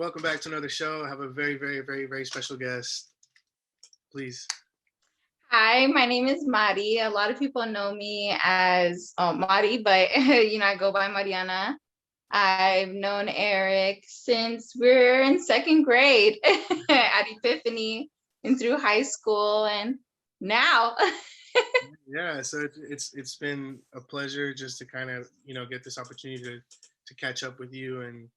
Welcome back to another show. I have a very, very, very, very special guest. Please. Hi, my name is Mari. A lot of people know me as Mari, but I go by Mariana. I've known Eric since we're in second grade at Epiphany and through high school and now. Yeah, so it's been a pleasure just to kind of get this opportunity to catch up with you, and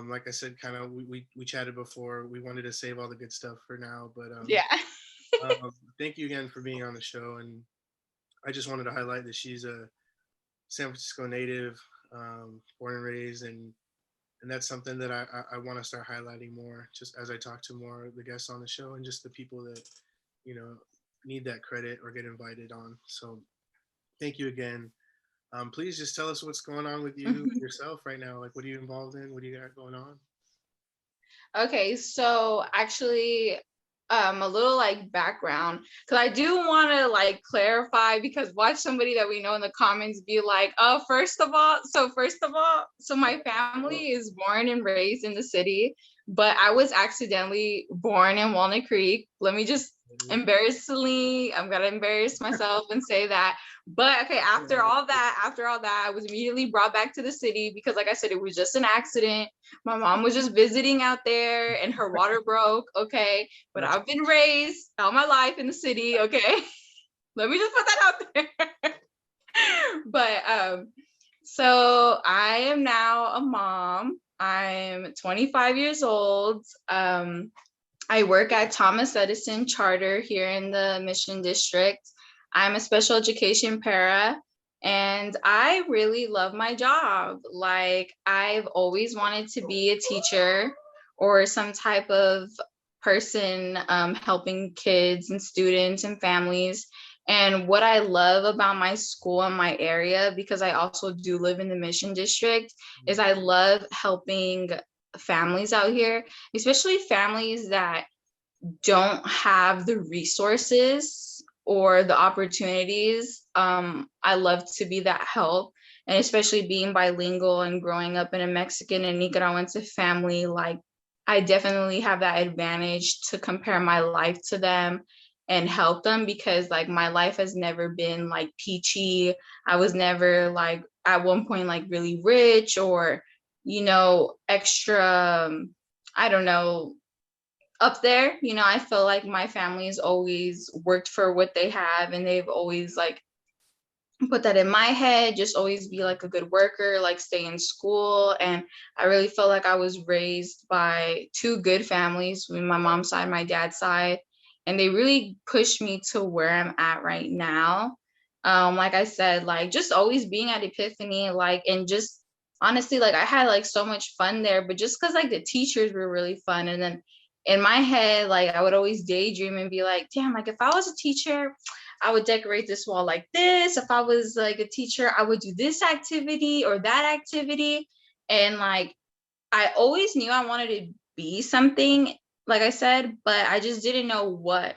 like I said, kind of we chatted before. We wanted to save all the good stuff for now, but Yeah. thank you again for being on the show. And I just wanted to highlight that she's a San Francisco native, born and raised, and that's something that I want to start highlighting more, just as I talk to more of the guests on the show and just the people that you know need that credit or get invited on. So thank you again. Please just tell us what's going on with you yourself right now. Like, what are you involved in? What do you got going on? Okay, so actually, a little like background, because I do want to like clarify, because watch somebody that we know in the comments be like, oh, first of all, my family is born and raised in the city, but I was accidentally born in Walnut Creek. Let me just I'm gonna embarrass myself and say that. But okay, after all that, I was immediately brought back to the city because, like I said, it was just an accident. My mom was just visiting out there and her water broke. Okay. But I've been raised all my life in the city. Okay. Let me just put that out there. But so I am now a mom. I'm 25 years old. I work at Thomas Edison Charter here in the Mission District. I'm a special education para, and I really love my job. Like, I've always wanted to be a teacher or some type of person helping kids and students and families. And what I love about my school and my area, because I also do live in the Mission District, is I love helping families out here, especially families that don't have the resources or the opportunities. I love to be that help. And especially being bilingual and growing up in a Mexican and Nicaraguan family, like, I definitely have that advantage to compare my life to them and help them, because like my life has never been like peachy. I was never like at one point like really rich or extra, I don't know, up there. I feel like my family's always worked for what they have, and they've always like put that in my head, just always be like a good worker, like stay in school. And I really felt like I was raised by two good families, my mom's side, my dad's side, and they really pushed me to where I'm at right now. Like I said, like just always being at Epiphany, like, and just honestly, like I had like so much fun there, but just because like the teachers were really fun. And then in my head, like I would always daydream and be like, damn, like if I was a teacher, I would decorate this wall like this. If I was like a teacher, I would do this activity or that activity. And like, I always knew I wanted to be something, like I said, but I just didn't know what.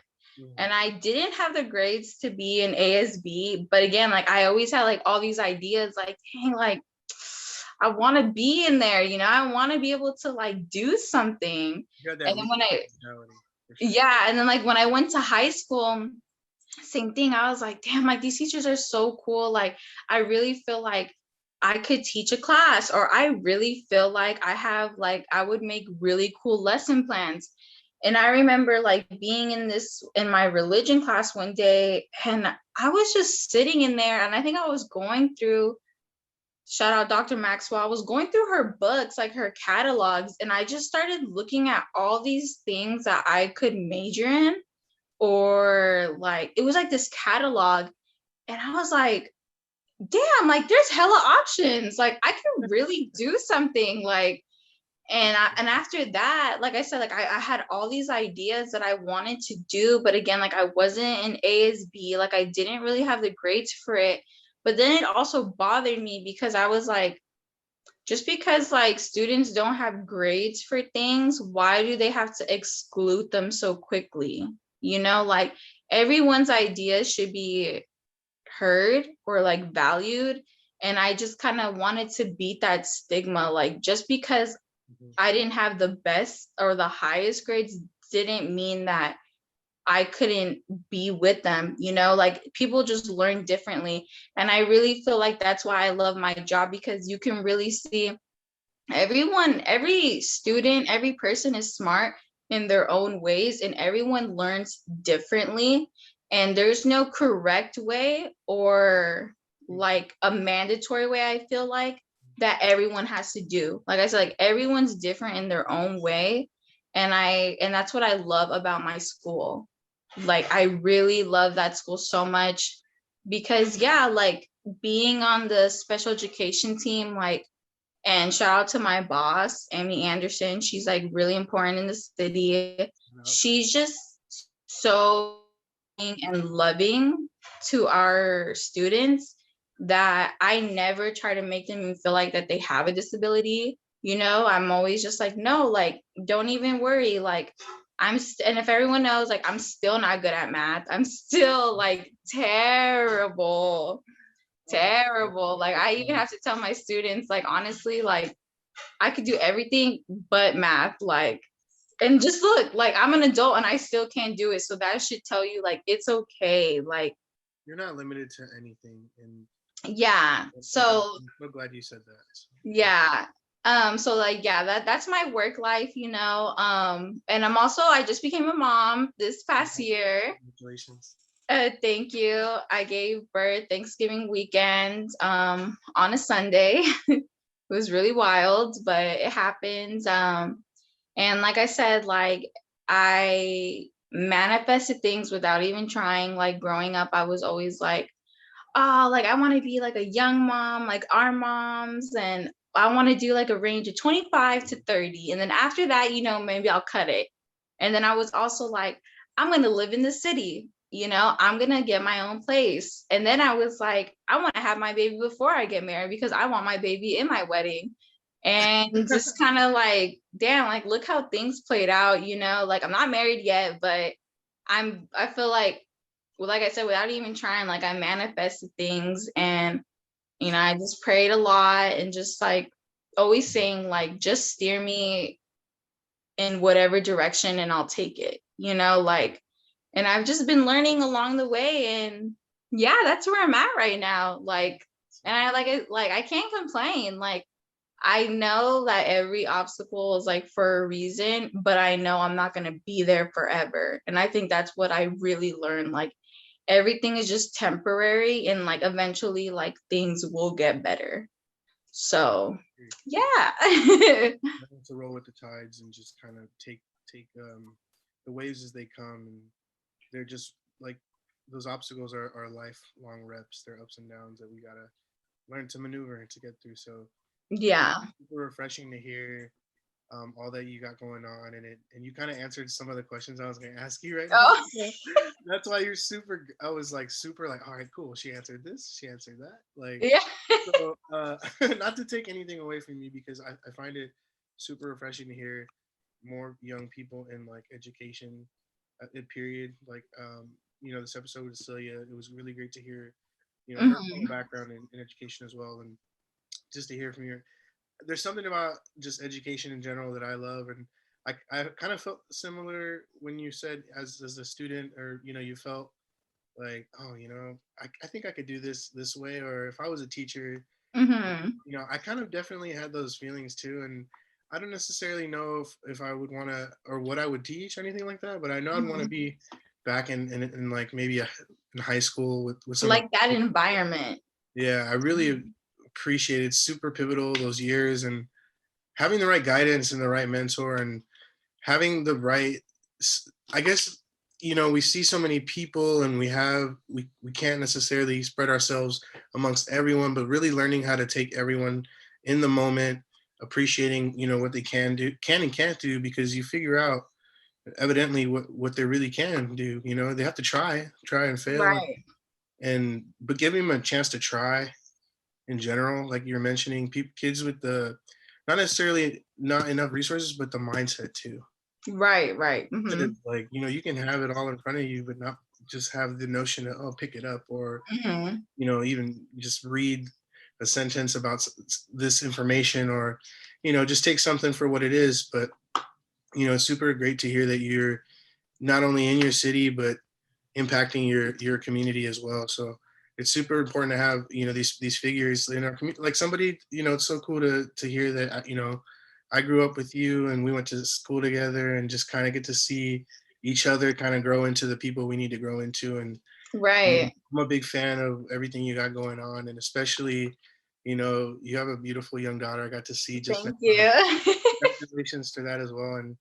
And I didn't have the grades to be an ASB. But again, like I always had like all these ideas, like, dang, like I want to be in there, I want to be able to like do something. And then yeah, and then like when I went to high school, same thing. I was like, damn, like these teachers are so cool. Like, I really feel like I could teach a class, or I really feel like I would make really cool lesson plans. And I remember like being in my religion class one day, and I was just sitting in there, and I think I was going through, shout out Dr. Maxwell, I was going through her books, like her catalogs, and I just started looking at all these things that I could major in, or like it was like this catalog, and I was like, damn, like there's hella options. Like I can really do something. Like, and after that, like I said, like I had all these ideas that I wanted to do, but again, like I wasn't an ASB, like I didn't really have the grades for it. But then it also bothered me because I was like, just because like students don't have grades for things, why do they have to exclude them so quickly? You know, like everyone's ideas should be heard or like valued. And I just kind of wanted to beat that stigma. Like just because Mhm. I didn't have the best or the highest grades didn't mean that I couldn't be with them, you know, like people just learn differently. And I really feel like that's why I love my job, because you can really see everyone, every student, every person is smart in their own ways, and everyone learns differently. And there's no correct way or like a mandatory way, I feel like, that everyone has to do. Like I said, like everyone's different in their own way. And that's what I love about my school. Like I really love that school so much because yeah, like being on the special education team, like, and shout out to my boss, Amy Anderson. She's like really important in the city. No, She's just so and loving to our students that I never try to make them feel like that they have a disability. You know, I'm always just like, no, like, don't even worry. Like, and if everyone knows, like, I'm still not good at math. I'm still like terrible, terrible. Like, I even have to tell my students, like, honestly, like, I could do everything but math. Like, and just look, like I'm an adult and I still can't do it. So that should tell you like it's okay. Like, you're not limited to anything, and yeah. So I'm so glad you said that. So, yeah. So like yeah, that's my work life, you know. And I just became a mom this past year. congratulations. Thank you. I gave birth Thanksgiving weekend on a Sunday. It was really wild, but it happens. And like I said, like I manifested things without even trying. Like growing up, I was always like, oh, like I want to be like a young mom, like our moms, and I want to do like a range of 25 to 30. And then after that, you know, maybe I'll cut it. And then I was also like, I'm going to live in the city. You know, I'm going to get my own place. And then I was like, I want to have my baby before I get married because I want my baby in my wedding. And just kind of like, damn, like, look how things played out, you know, like I'm not married yet, but I feel like, well, like I said, without even trying, like I manifested things and, you know, I just prayed a lot and just like always saying, like, just steer me in whatever direction and I'll take it, you know, like, and I've just been learning along the way. And yeah, that's where I'm at right now. Like, and I like it, like, I can't complain. Like, I know that every obstacle is like for a reason, but I know I'm not going to be there forever. And I think that's what I really learned. Like, everything is just temporary and like eventually like things will get better. So yeah. To roll with the tides and just kind of take the waves as they come, and they're just like those obstacles are lifelong reps. They're ups and downs that we gotta learn to maneuver and to get through. So Yeah. super refreshing to hear all that you got going on, and you kind of answered some of the questions I was going to ask you right now. Oh. So that's why you're super. I was like super like, all right, cool. She answered this. She answered that. Like, Yeah. so not to take anything away from you, because I find it super refreshing to hear more young people in like education period. Like, you know, this episode with Celia, it was really great to hear, you know, her Mhm. background in education as well, and just to hear from your, there's something about just education in general that I love, and I kind of felt similar when you said as a student, or you know, you felt like, oh, you know, I think I could do this way, or if I was a teacher, Mhm. you know, I kind of definitely had those feelings too, and I don't necessarily know if I would want to or what I would teach or anything like that, but I know I'd want to Mhm. be back in like maybe in high school with some of, Like that environment. yeah, I really appreciated, super pivotal those years, and having the right guidance and the right mentor and having the right, I guess, we see so many people, and we can't necessarily spread ourselves amongst everyone, but really learning how to take everyone in the moment, appreciating, what they can and can't do, because you figure out evidently what they really can do. They have to try and fail, Right. and but giving them a chance to try in general, like you're mentioning, kids with the not necessarily not enough resources, but the mindset too. Right. Right. That Hmm. is, like, you can have it all in front of you, but not just have the notion of, oh, pick it up, or Hmm. even just read a sentence about this information, or just take something for what it is. But it's super great to hear that you're not only in your city, but impacting your community as well. So it's super important to have these figures in our community. Like somebody, it's so cool to hear that. I grew up with you, and we went to school together, and just kind of get to see each other kind of grow into the people we need to grow into. And Right. I'm a big fan of everything you got going on, and especially, you have a beautiful young daughter. I got to see just now. Thank you. Congratulations to that as well. And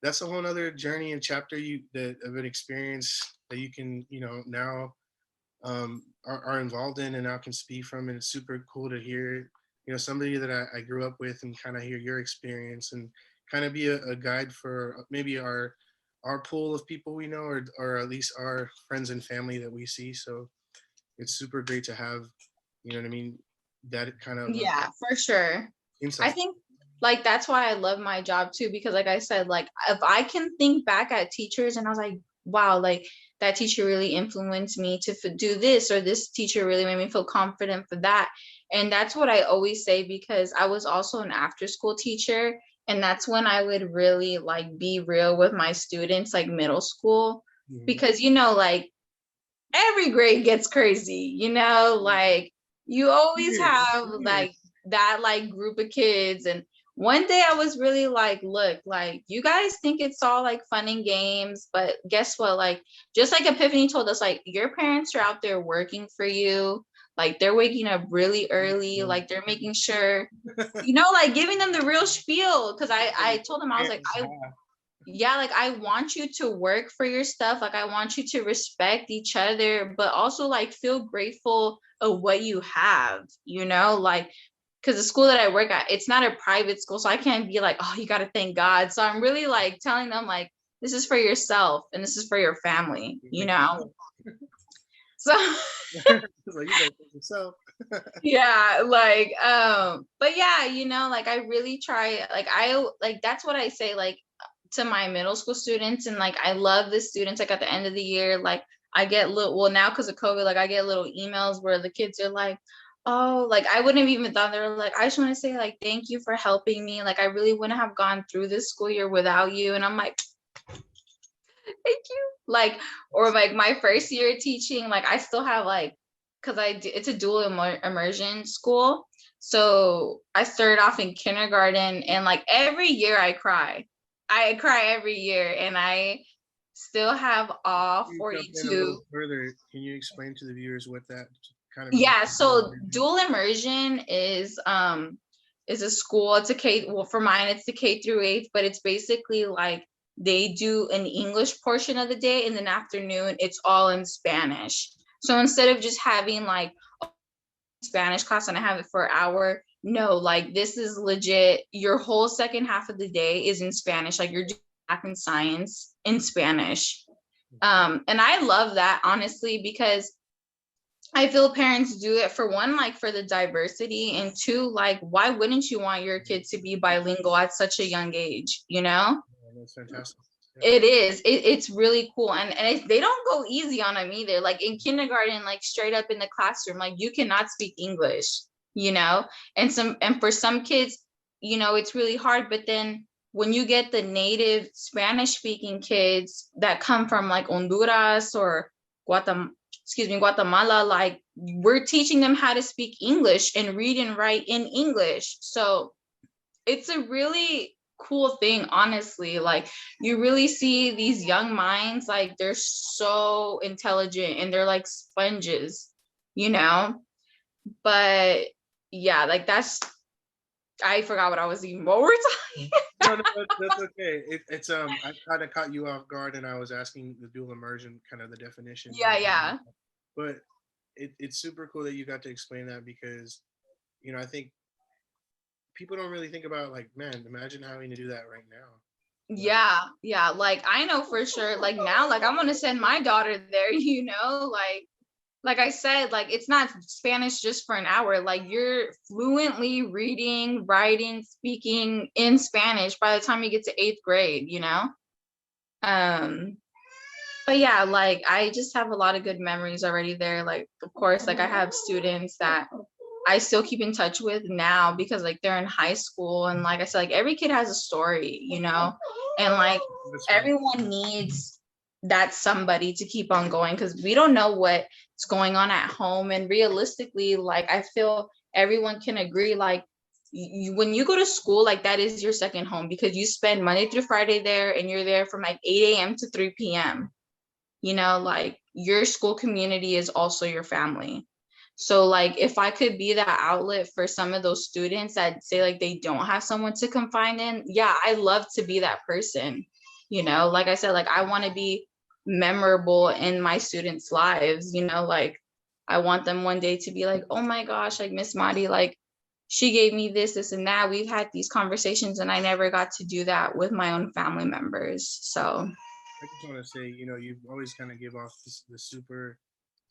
that's a whole other journey and chapter that of an experience that you can, now are involved in, and now can speak from. And it's super cool to hear, somebody that I grew up with, and kind of hear your experience, and kind of be a guide for maybe our pool of people we know, or at least our friends and family that we see. So it's super great to have, what I mean, that kind of Yeah, for sure. I insight. think like that's why I love my job too, because like I said, like if I can think back at teachers and I was like, wow, like that teacher really influenced me to do this, or this teacher really made me feel confident for that. And that's what I always say, because I was also an after school teacher, and that's when I would really like be real with my students, like middle school, Mhm. because like every grade gets crazy, like you always Weird. have Weird. like that like group of kids. And one day I was really like, look, like you guys think it's all like fun and games, but guess what? Like just like Epiphany told us, like your parents are out there working for you. Like they're waking up really early, like they're making sure, like giving them the real spiel. Cause I told them, I was like, yeah, like I want you to work for your stuff. Like I want you to respect each other, but also like feel grateful of what you have, like because the school that I work at, it's not a private school. So I can't be like, oh, you got to thank God. So I'm really like telling them like, this is for yourself and this is for your family, Like, So it's like, you better think yourself. yeah, like but yeah, like I really try, like I like that's what I say like to my middle school students. And like I love the students, like at the end of the year, like I get little, well now because of COVID, like I get little emails where the kids are like, oh, like I wouldn't have even thought, they're like, I just want to say like thank you for helping me, like I really wouldn't have gone through this school year without you. And I'm like, thank you. Like, or like my first year teaching, like I still have like, because it's a dual immersion school. So I started off in kindergarten, and like every year I cry. I cry every year, and I still have all You jump in a little 42. further. Can you explain to the viewers what that kind of means? Yeah, so dual immersion is a school. It's a K, well for mine it's the K through 8th, but it's basically like they do an English portion of the day, and then afternoon it's all in Spanish. So instead of just having like Spanish class and I have it for an hour, no, like this is legit. Your whole second half of the day is in Spanish. Like you're doing math and science in Spanish. And I love that honestly, because I feel parents do it for one, like for the diversity, and two, like why wouldn't you want your kid to be bilingual at such a young age? Yeah, that's fantastic. Yeah. It is. It's really cool, and they don't go easy on them either. Like in kindergarten, like straight up in the classroom, like you cannot speak English, and for some kids, it's really hard. But then when you get the native Spanish speaking kids that come from like Honduras or Guatemala, like we're teaching them how to speak English and read and write in English. So it's a really cool thing, honestly. Like you really see these young minds, like they're so intelligent and they're like sponges, you know but yeah, like I forgot what I was even, what we're talking. No, no, that's okay. It's I kind of caught you off guard, and I was asking the dual immersion, kind of the definition, Yeah, yeah. but it's super cool that you got to explain that because I think people don't really think about like, man, imagine having to do that right now. Like, Yeah, yeah. Like I know for sure, like now, like I'm gonna send my daughter there, like I said, like it's not Spanish just for an hour. Like you're fluently reading, writing, speaking in Spanish by the time you get to eighth grade. Um, but yeah, like I just have a lot of good memories already there. Like, of course, like I have students that I still keep in touch with now because like they're in high school. And like I said, like every kid has a story. And like that's right. everyone needs that somebody to keep on going because we don't know what's going on at home. And realistically, like I feel everyone can agree, like when you go to school, like that is your second home because you spend Monday through Friday there and you're there from like 8 a.m. to 3 p.m. Like your school community is also your family. So like if I could be that outlet for some of those students that say like they don't have someone to confide in, yeah, I love to be that person. Like I said, like I want to be memorable in my students' lives, like I want them one day to be like, oh my gosh, like Miss Madi, like she gave me this and that. We've had these conversations and I never got to do that with my own family members. So I just want to say, you always kind of give off the super,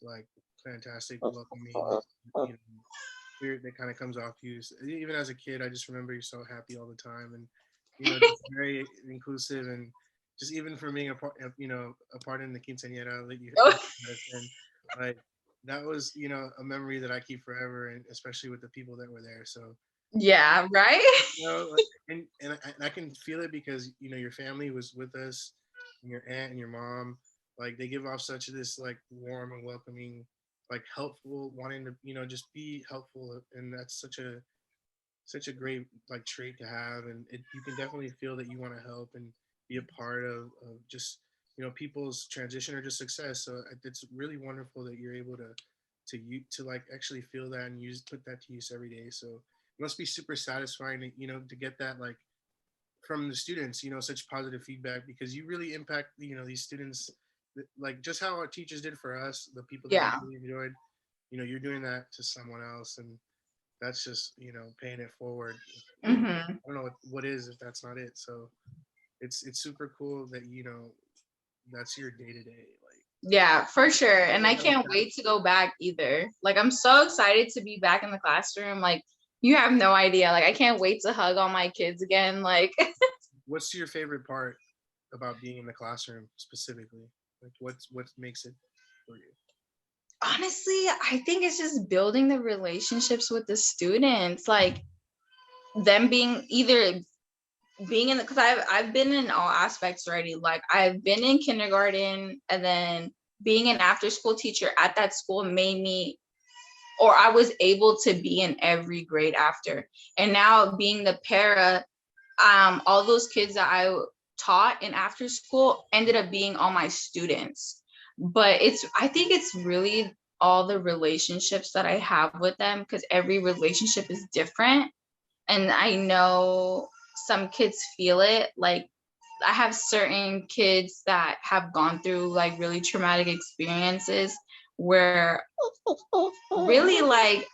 like, fantastic, welcoming, you know, spirit that kind of comes off you. So, even as a kid, I just remember you so happy all the time, and just very inclusive, and just even for being a part in the quinceañera that you had, and like that was, a memory that I keep forever, and especially with the people that were there. So yeah, right. like, and I can feel it because your family was with us, and your aunt and your mom, like they give off such this like warm and welcoming, like helpful, wanting to just be helpful, and that's such a great like trait to have, and you can definitely feel that you want to help and be a part of just people's transition or just success. So it's really wonderful that you're able to like actually feel that and put that to use every day. So it must be super satisfying to get that like from the students, such positive feedback because you really impact these students, like just how our teachers did for us, the people that we Yeah. really enjoyed. You're doing that to someone else, and that's just paying it forward. Hmm. I don't know what is if that's not it. So it's super cool that that's your day to day. Like Yeah, for sure. And I yeah, can't wait to go back either. Like, I'm so excited to be back in the classroom. Like, you have no idea. Like, I can't wait to hug all my kids again. Like, what's your favorite part about being in the classroom specifically? Like what makes it for you? honestly, I think it's just building the relationships with the students. Like, them being either being in the, because I've been in all aspects already. Like, I've been in kindergarten and then being an after school teacher at that school made me, or I was able to be in every grade after. And now being the para, all those kids that I taught in after school ended up being all my students. But I think it's really all the relationships that I have with them because every relationship is different. And I know some kids feel it. Like I have certain kids that have gone through like really traumatic experiences where really like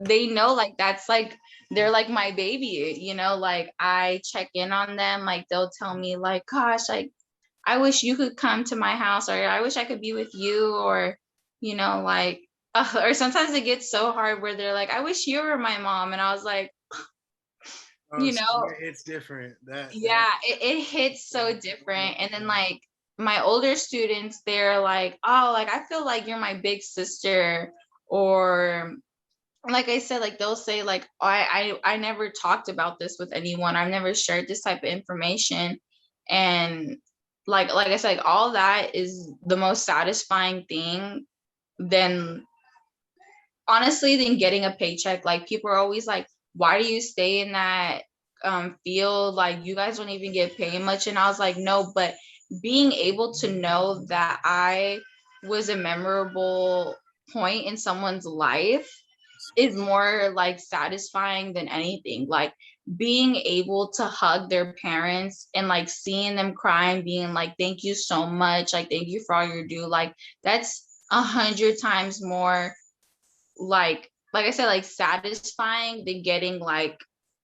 they know like that's like they're like my baby. Like I check in on them, like they'll tell me like, gosh, like I wish you could come to my house, or I wish I could be with you, or like or sometimes it gets so hard where they're like, I wish you were my mom. And I was like, Oh, you see, know it's different. That yeah, it hits so different. And then like my older students, they're like, oh, like I feel like you're my big sister. Or like I said, like they'll say like, oh, I never talked about this with anyone. I've never shared this type of information. And like I said, like, all that is the most satisfying thing than honestly than getting a paycheck. Like people are always like, why do you stay in that field? Like you guys don't even get paid much. And I was like, no, but being able to know that I was a memorable point in someone's life is more like satisfying than anything. Like being able to hug their parents and like seeing them cry and being like, thank you so much, like thank you for all you do, like that's 100 times more like I said, like satisfying than getting like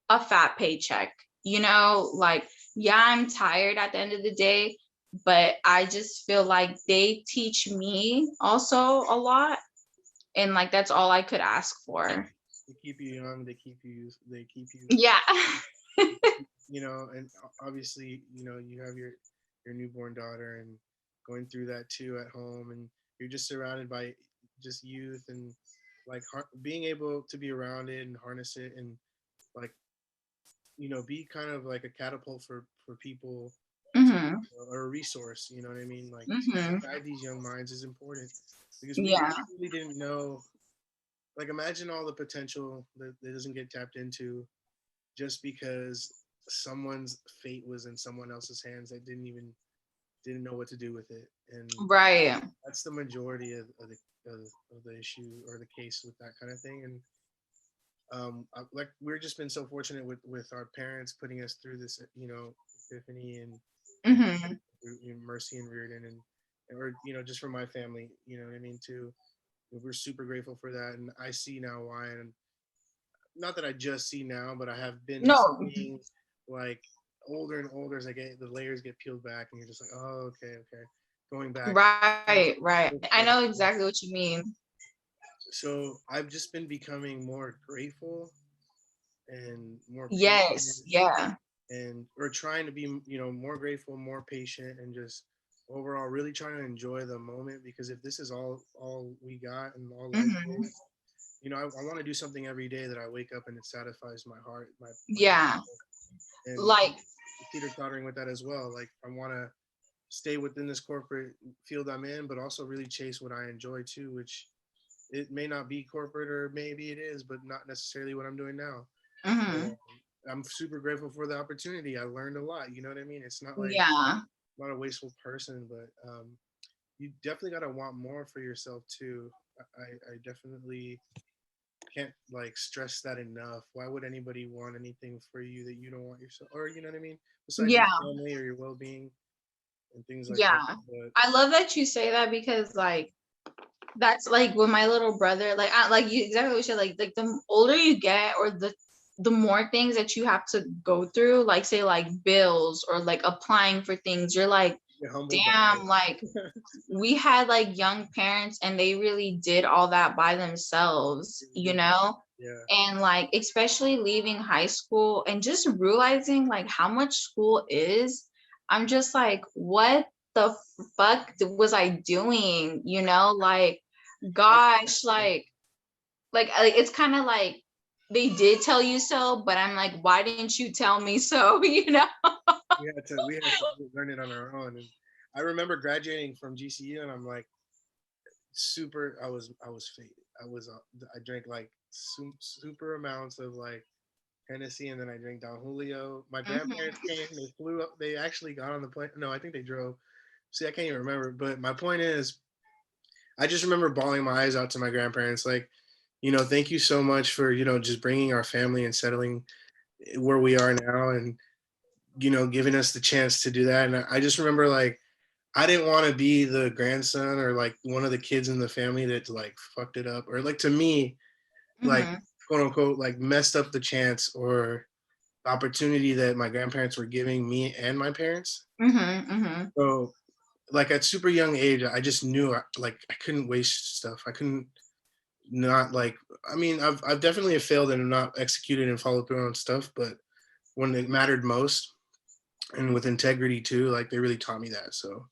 a fat paycheck, you know? Like, yeah, I'm tired at the end of the day, but I just feel like they teach me also a lot. And like that's all I could ask for. They keep you young. They keep you, Yeah. and obviously, you have your newborn daughter and going through that too at home, and you're just surrounded by just youth and like being able to be around it and harness it and like be kind of like a catapult for people to Hmm. or a resource. You know what I mean? Like to Hmm. guide these young minds is important because we Yeah. really didn't know. Like imagine all the potential that doesn't get tapped into just because someone's fate was in someone else's hands that didn't know what to do with it, and Right. that's the majority of the issue or the case with that kind of thing. And like we've just been so fortunate with our parents putting us through this, epiphany and Hmm. Mercy and Reardon and or just for my family, you know what I mean too. We're super grateful for that, and I see now why. And not that I just see now, but I have been No. seeing like older and older as I get the layers get peeled back, and you're just like, oh, okay, okay, going back. Right. Right. I know exactly what you mean. So I've just been becoming more grateful and more Yes. patient, Yeah. and or trying to be, more grateful, more patient, and just overall really trying to enjoy the moment because if this is all we got and all life Hmm. is, I want to do something every day that I wake up and it satisfies my heart, my Yeah. and Like, teeter tottering with that as well. Like I want to stay within this corporate field I'm in, but also really chase what I enjoy too, which it may not be corporate or maybe it is, but not necessarily what I'm doing now. hmm. So I'm super grateful for the opportunity. I learned a lot. You know what I mean? It's not like Yeah. I'm not a wasteful person, but you definitely got to want more for yourself too. I definitely can't like stress that enough. Why would anybody want anything for you that you don't want yourself, or you know what I mean? Besides your Yeah. family or your well-being and things like that. Yeah. But I love that you say that because like that's like with my little brother, like like you exactly what you said, like the older you get or the more things that you have to go through, like say like bills or like applying for things, you're like, get humbled by damn, like it. we had like young parents and they really did all that by themselves, Really you did. know? Yeah. And like especially leaving high school and just realizing like how much school is, I'm just like, what the fuck was I doing? You know, like gosh, like it's kind of like they did tell you so, but I'm like, why didn't you tell me so? You know? We had to learn it on our own. And I remember graduating from GCU, and I'm like super. I was faded. I drank like super amounts of like Hennessy, and then I drank Don Julio. My grandparents Hmm. came. They flew up. They actually got on the plane. No, I think they drove. See, I can't even remember. But my point is, I just remember bawling my eyes out to my grandparents, like, thank you so much for just bringing our family and settling where we are now, and giving us the chance to do that. And I just remember like I didn't want to be the grandson or like one of the kids in the family that like fucked it up or like to me like Hmm. quote unquote like messed up the chance or the opportunity that my grandparents were giving me and my parents. Hmm. Hmm. So like at super young age, I just knew like I couldn't waste stuff. I couldn't not like. I mean, I've definitely failed and not executed and followed through on stuff, but when it mattered most and with integrity too, like they really taught me that. So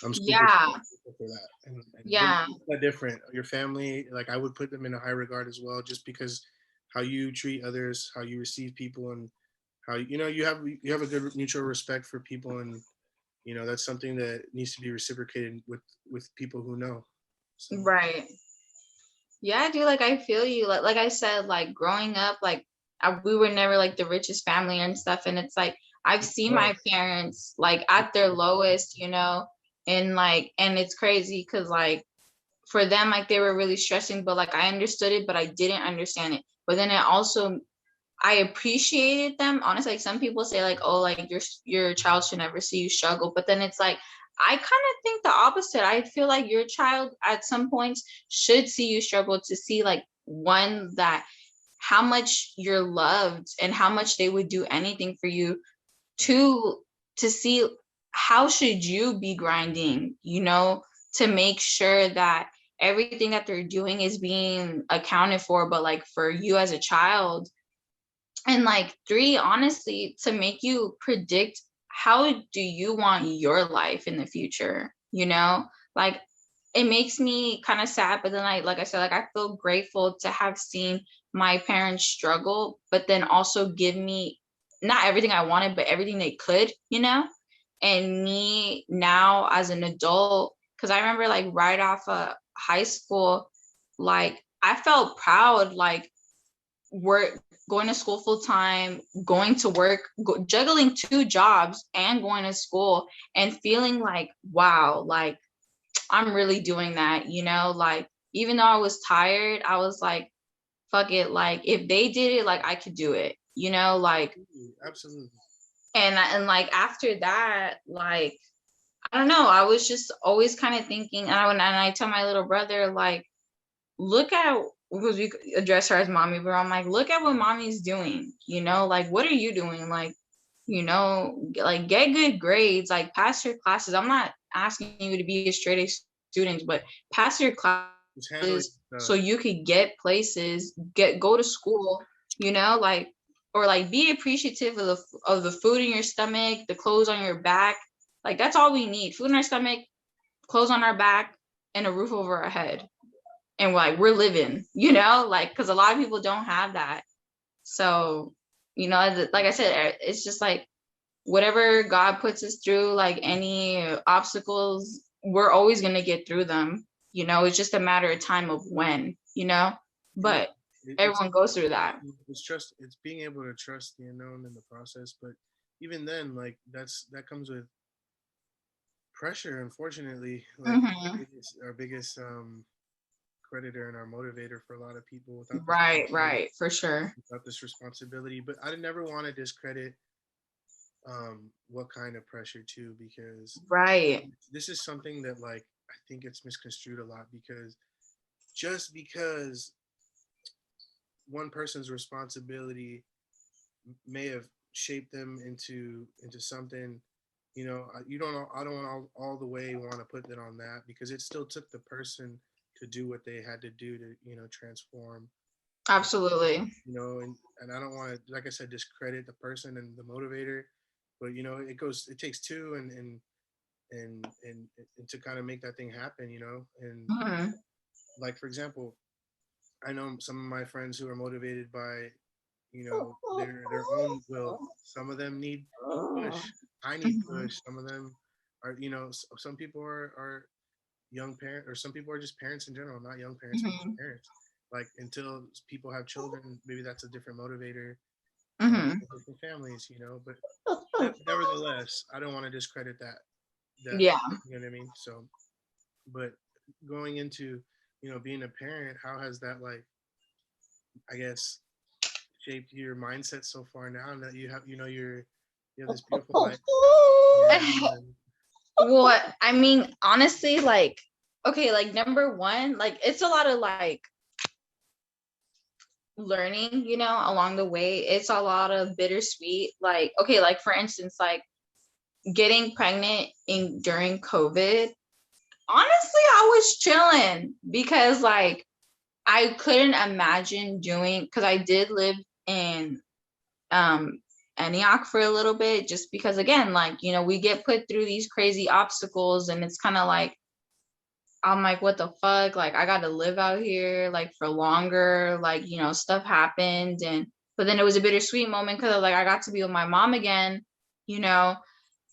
I'm super Yeah. grateful for that. And what Yeah. makes that different? Your family, like I would put them in a high regard as well, just because how you treat others, how you receive people, and how you have a good mutual respect for people, and that's something that needs to be reciprocated with people who know. So Right. Yeah, dude, like I feel you. Like I said, like growing up, like we were never like the richest family and stuff. And it's like I've seen well, my parents like at their lowest, you know, and like and it's crazy because like for them, like they were really stressing, but like I understood it, but I didn't understand it. But then it also, I appreciated them. Honestly, like some people say like, oh, like your child should never see you struggle. But then it's like, I kind of think the opposite. I feel like your child at some points should see you struggle to see like one, that how much you're loved and how much they would do anything for you. Two, to see how should you be grinding, to make sure that everything that they're doing is being accounted for, but like for you as a child. And like three, honestly, to make you predict how do you want your life in the future, like it makes me kind of sad, but then like I said, like I feel grateful to have seen my parents struggle, but then also give me not everything I wanted, but everything they could, and me now as an adult, because I remember like right off of high school, like I felt proud, like work, going to school full time, going to work, juggling two jobs and going to school, and feeling like, wow, like I'm really doing that, like even though I was tired, I was like, fuck it, like if they did it, like I could do it, like Absolutely. and like after that, like I don't know, I was just always kind of thinking, and I tell my little brother, like, look at, because we address her as mommy, but I'm like, look at what mommy's doing, like what are you doing, like, like get good grades, like pass your classes. I'm not asking you to be a straight A student, but pass your Just handling classes stuff. so you could get places, go to school, like, or like be appreciative of the food in your stomach, the clothes on your back. Like that's all we need: food in our stomach, clothes on our back, and a roof over our head. And like we're living, like, because a lot of people don't have that. So, like I said, it's just like whatever God puts us through, like any obstacles, we're always going to get through them. It's just a matter of time of when, Yeah. but It's everyone goes through that. it's being able to trust the unknown in the process. But even then, like that comes with pressure, unfortunately. Like Hmm. our biggest creditor and our motivator for a lot of people Right, for sure. without this responsibility. But I never want to discredit what kind of pressure too, because Right. this is something that, like, I think it's misconstrued a lot, because just because one person's responsibility may have shaped them into something, you don't I don't all the way want to put that on that, because it still took the person to do what they had to do to transform, Absolutely. and I don't want to, like I said, discredit the person and the motivator, but it takes two, and to kind of make that thing happen, and Hmm. like, for example, I know some of my friends who are motivated by their own will. Some of them need push. I need push. Some of them are, some people are young parent, or some people are just parents in general, not young parents, but just Hmm. parents. Like, until people have children, maybe that's a different motivator, Hmm. for different families, but nevertheless, I don't want to discredit that, Yeah. you know what I mean? So, but going into, being a parent, how has that, like, I guess, shaped your mindset so far now that you have this beautiful life now, and What I mean, honestly, like, okay, like number one, like it's a lot of like learning, along the way. It's a lot of bittersweet. Like, okay, like for instance, like getting pregnant in during COVID. Honestly, I was chilling because like I couldn't imagine doing, because I did live in um Antioch for a little bit, just because again, like, we get put through these crazy obstacles, and it's kind of like I'm like, what the fuck? Like, I got to live out here like for longer. Like, stuff happened, and but then it was a bittersweet moment because like I got to be with my mom again, you know.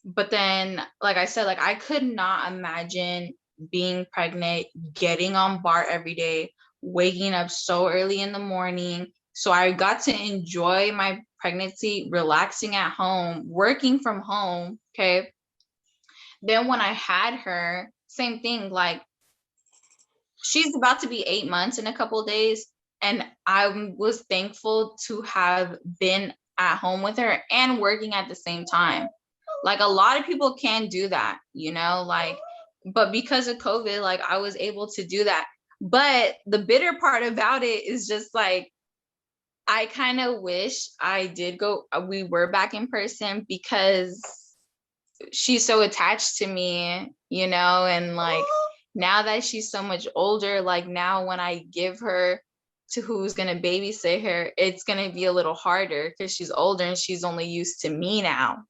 But then, like I said, like I could not imagine being pregnant, getting on BART every day, waking up so early in the morning. So I got to enjoy my pregnancy, relaxing at home, working from home. Okay. Then when I had her, same thing, like she's about to be 8 months in a couple of days. And I was thankful to have been at home with her and working at the same time. Like a lot of people can't do that, like, but because of COVID, like I was able to do that. But the bitter part about it is just like, I kind of wish I did go, we were back in person because she's so attached to me, and like now that she's so much older, like now when I give her to who's going to babysit her, it's going to be a little harder because she's older and she's only used to me now,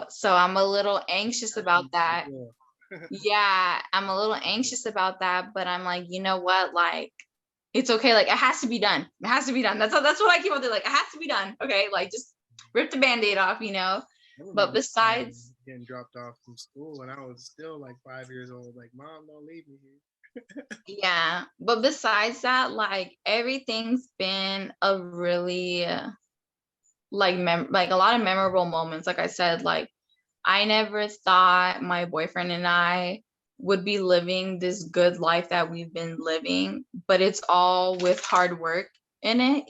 so I'm a little anxious about that. Yeah, I'm a little anxious about that, but I'm like, you know what, like it's okay, like it has to be done, that's what I keep on doing, like it has to be done, okay, like just rip the band-aid off. I But remember besides, getting dropped off from school when I was still like 5 years old. Like, Mom, don't leave me here. yeah, but besides that, like everything's been a really like a lot of memorable moments. Like I said, like I never thought my boyfriend and I would be living this good life that we've been living, but it's all with hard work in it.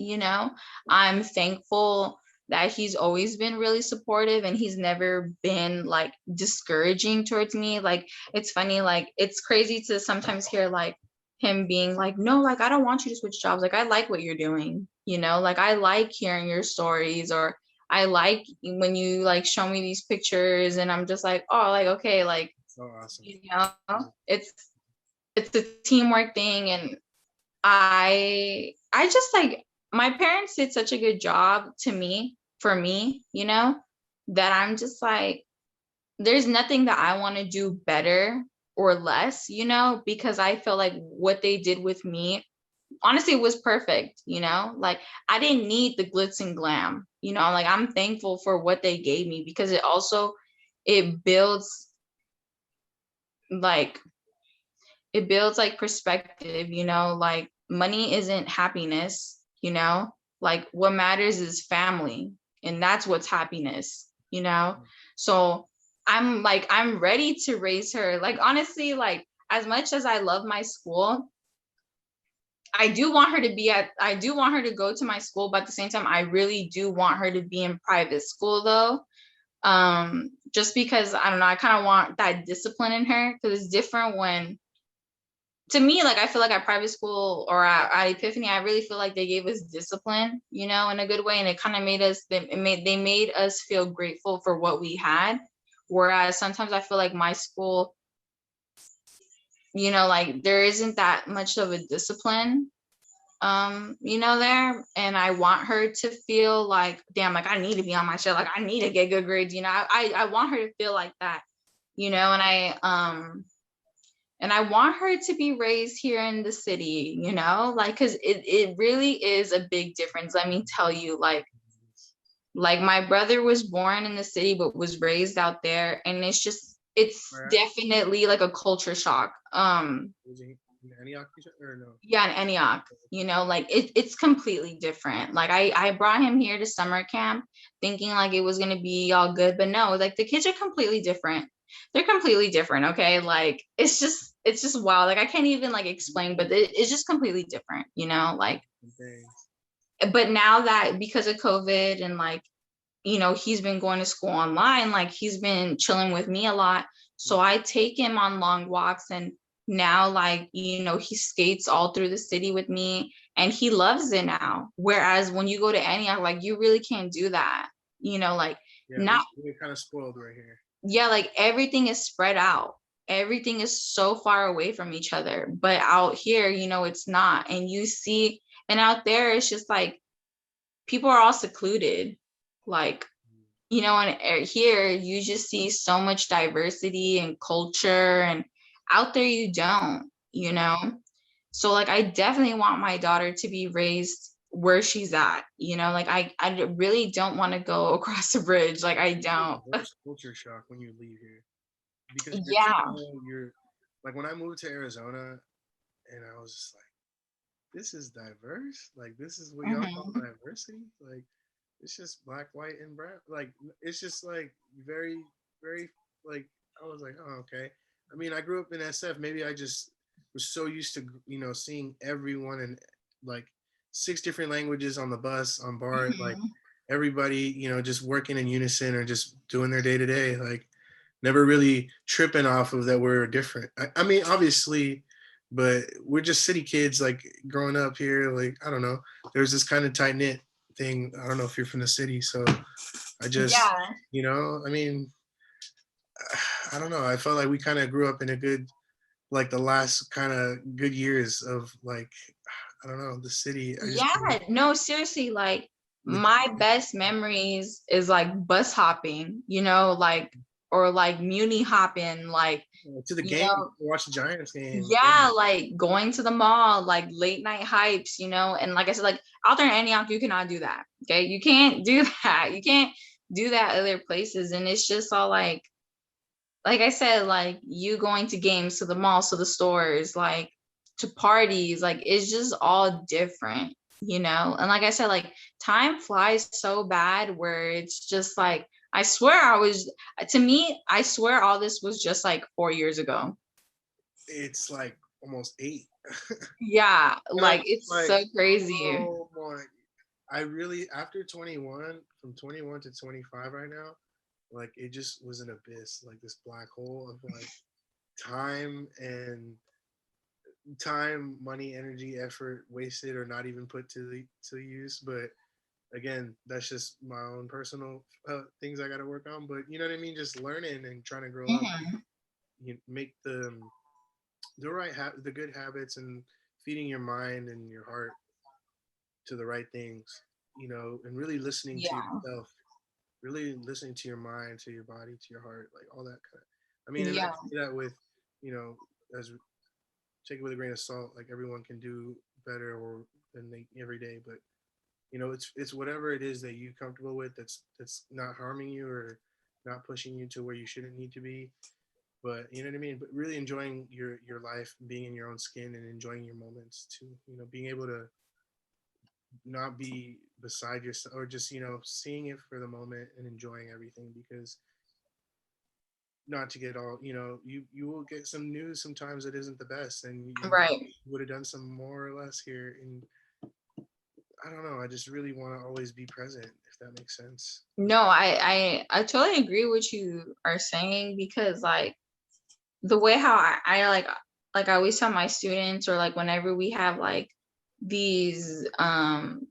I'm thankful that he's always been really supportive and he's never been like discouraging towards me. Like it's funny, like it's crazy to sometimes hear like him being like, no, like I don't want you to switch jobs. Like I like what you're doing, like I like hearing your stories, or I like when you like show me these pictures and I'm just like, oh, like, okay, like, So awesome. it's it's a teamwork thing. And I just like my parents did such a good job to me for me, that I'm just like, there's nothing that I want to do better or less, because I feel like what they did with me honestly it was perfect, like I didn't need the glitz and glam, like I'm thankful for what they gave me because it builds like it builds like perspective, like money isn't happiness, like what matters is family, and that's what's happiness. So I'm ready to raise her, like honestly, like as much as I love my school, I do want her to I do want her to go to my school, but at the same time, I really do want her to be in private school though. Just because I don't know, I kind of want that discipline in her because it's different when, to me, like I feel like at private school or at Epiphany, I really feel like they gave us discipline, in a good way. And it kind of made us, they made us feel grateful for what we had. Whereas sometimes I feel like my school, like there isn't that much of a discipline there, and I want her to feel like, damn, like I need to be on my shit, like I need to get good grades, I want her to feel like that, and I want her to be raised here in the city, like because it really is a big difference, let me tell you, like my brother was born in the city but was raised out there, and it's definitely like a culture shock. In Antioch or no? Yeah, in Antioch, like it's completely different. Like I brought him here to summer camp thinking like it was gonna be all good, but no, like the kids are completely different. They're completely different, okay? Like it's just wild. Like I can't even like explain, but it's just completely different, like. But now that because of COVID and like, he's been going to school online, like he's been chilling with me a lot. So I take him on long walks, and now like, he skates all through the city with me and he loves it now. Whereas when you go to Antioch, like you really can't do that, like Yeah, not, we're kind of spoiled right here. yeah, like everything is spread out. Everything is so far away from each other. But out here, it's not. And you see, and out there, it's just like people are all secluded. Like, and here you just see so much diversity and culture, and out there you don't. So like I definitely want my daughter to be raised where she's at, like I really don't want to go across the bridge, like I don't. Worst culture shock when you leave here because Yeah. you're like when I moved to Arizona and I was just like, this is diverse, like this is what y'all call Mm-hmm. diversity, like it's just black, white, and brown. Like it's just like very, very like I was like, oh okay. I mean, I grew up in SF. Maybe I just we're so used to, seeing everyone in like 6 different languages on the bus, on bar, like Mhm. everybody, just working in unison or just doing their day to day, like never really tripping off of that we're different. I mean, obviously, but we're just city kids, like growing up here. Like, I don't know, there's this kind of tight knit thing. I don't know if you're from the city, so I just, Yeah. I mean, I don't know. I felt like we kind of grew up in a good, like the last kind of good years of like, I don't know, the city. I just, Yeah, no, seriously, like my best memories is like bus hopping, like or like muni hopping, like to the you game, know, watch the Giants game. yeah, like going to the mall, like late night hypes, and like I said, like out there in Antioch, you cannot do that. Okay, you can't do that. You can't do that other places, and it's just all like I said, like you going to games, to the malls, to the stores, like to parties, like it's just all different. And like I said, like time flies so bad where it's just like I swear to me, I swear all this was just like 4 years ago. It's like almost 8. Yeah, And I'm like it's like, so crazy. oh my, I really, after 21, from 21 to 25 right now, like it just was an abyss, like this black hole of like time and money, energy, effort wasted or not even put to use. But again, that's just my own personal things I got to work on. But you know what I mean? Just learning and trying to grow up, Mhm. make the good habits and feeding your mind and your heart to the right things, and really listening to Yeah. yourself, really listening to your mind, to your body, to your heart, like all that kind of. I mean, and I Yeah. say that with, you know, as take it with a grain of salt. Like everyone can do better or than they every day, but it's whatever it is that you're comfortable with. That's not harming you or not pushing you to where you shouldn't need to be. But you know what I mean. But really enjoying your life, being in your own skin, and enjoying your moments too. Being able to not be beside yourself or just seeing it for the moment and enjoying everything because not to get all you will get some news sometimes that isn't the best and you Right. would have done some more or less here and I don't know, I just really want to always be present, if that makes sense. No, I totally agree with you are saying because like the way how I like I always tell my students or like whenever we have like these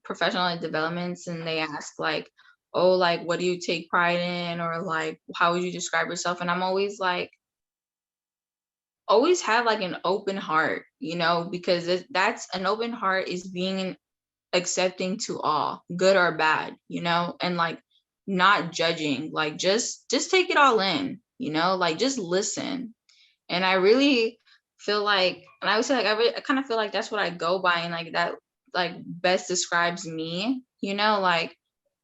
professional like, developments and they ask like, oh, like what do you take pride in or like how would you describe yourself, and I'm always like, always have like an open heart, because that's an open heart is being accepting to all, good or bad, and like not judging, like just take it all in, like just listen. And I really feel like, and I would say like I kind of feel like that's what I go by, and like that like best describes me, like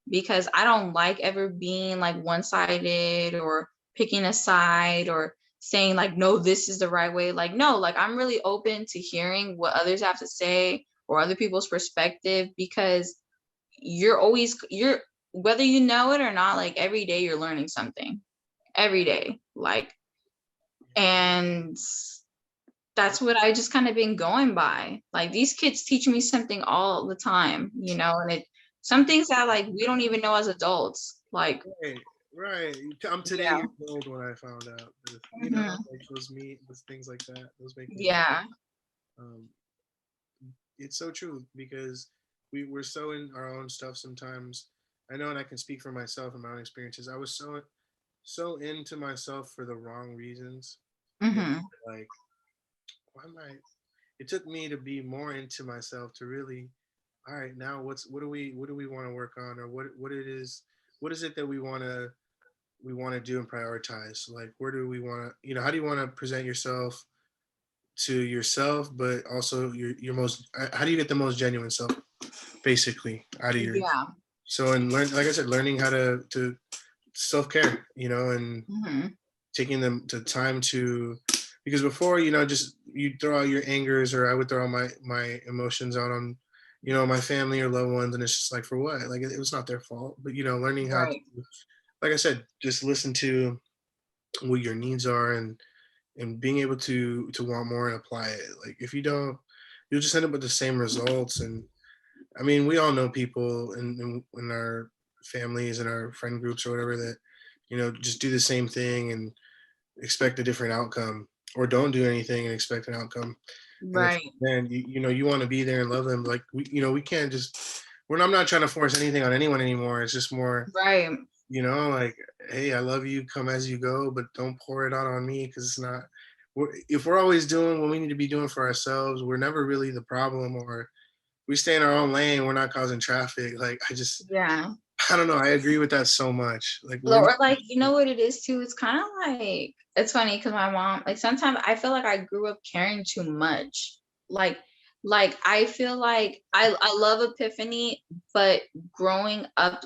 because I don't like ever being like one-sided or picking a side or saying like no, this is the right way. Like no, like I'm really open to hearing what others have to say or other people's perspective because you're whether you know it or not, like every day you're learning something every day, like, and that's what I just kind of been going by. Like these kids teach me something all the time, and some things that like we don't even know as adults. Like, Right, right. I'm today yeah. years old when I found out that, Hmm. like those things like that, those make me Yeah. um it's so true because we're so in our own stuff sometimes. I know, and I can speak for myself and my own experiences. I was so into myself for the wrong reasons. And Hmm. like, why am I? It took me to be more into myself to really, all right, now what do we want to work on, or what is it that we want to do and prioritize? Like, where do we want to, how do you want to present yourself to yourself, but also your most, how do you get the most genuine self, basically, out of your, Yeah. so and learn, like I said, learning how to self care, and Hmm. taking them to time to, because before, just you throw out your angers, or I would throw out my emotions out on, my family or loved ones, and it's just like, for what? Like it was not their fault, but learning how to, Right. like I said, just listen to what your needs are, and and being able to want more and apply it. Like if you don't, you'll just end up with the same results. And I mean, we all know people in our families and our friend groups or whatever that, just do the same thing and expect a different outcome, or don't do anything and expect an outcome. And it's, Right. man, you want to be there and love them. Like we can't just, I'm not trying to force anything on anyone anymore. It's just more, Right. like, hey, I love you, come as you go, but don't pour it out on me, because it's not, if we're always doing what we need to be doing for ourselves, we're never really the problem. Or we stay in our own lane, we're not causing traffic. Like Yeah. I don't know, I agree with that so much. Like we're Or like, you know what it is too? It's kind of like, it's funny because my mom, like sometimes I feel like I grew up caring too much. Like, I feel like I love Epiphany, but growing up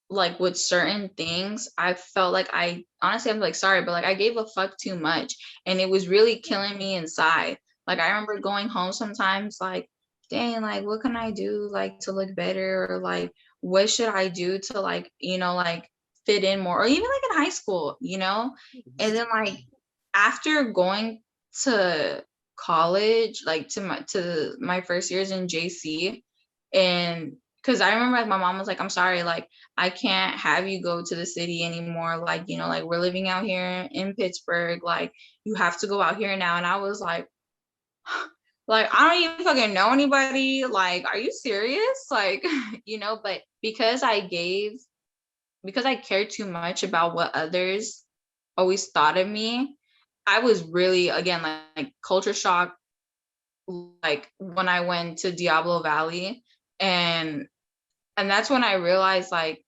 like with certain things, I felt like I honestly, I'm like sorry, but like I gave a fuck too much, and it was really killing me inside. Like I remember going home sometimes like, dang, like what can I do like to look better, or like what should I do to like, like fit in more, or even like in high school, and then like after going to college, like to my first years in JC, and because I remember like my mom was like, I'm sorry, like I can't have you go to the city anymore. Like, like we're living out here in Pittsburgh. Like you have to go out here now. And I was like, I don't even fucking know anybody. Like, are you serious? Like, but because I cared too much about what others always thought of me, I was really, again, like culture shock, like when I went to Diablo Valley, and that's when I realized like,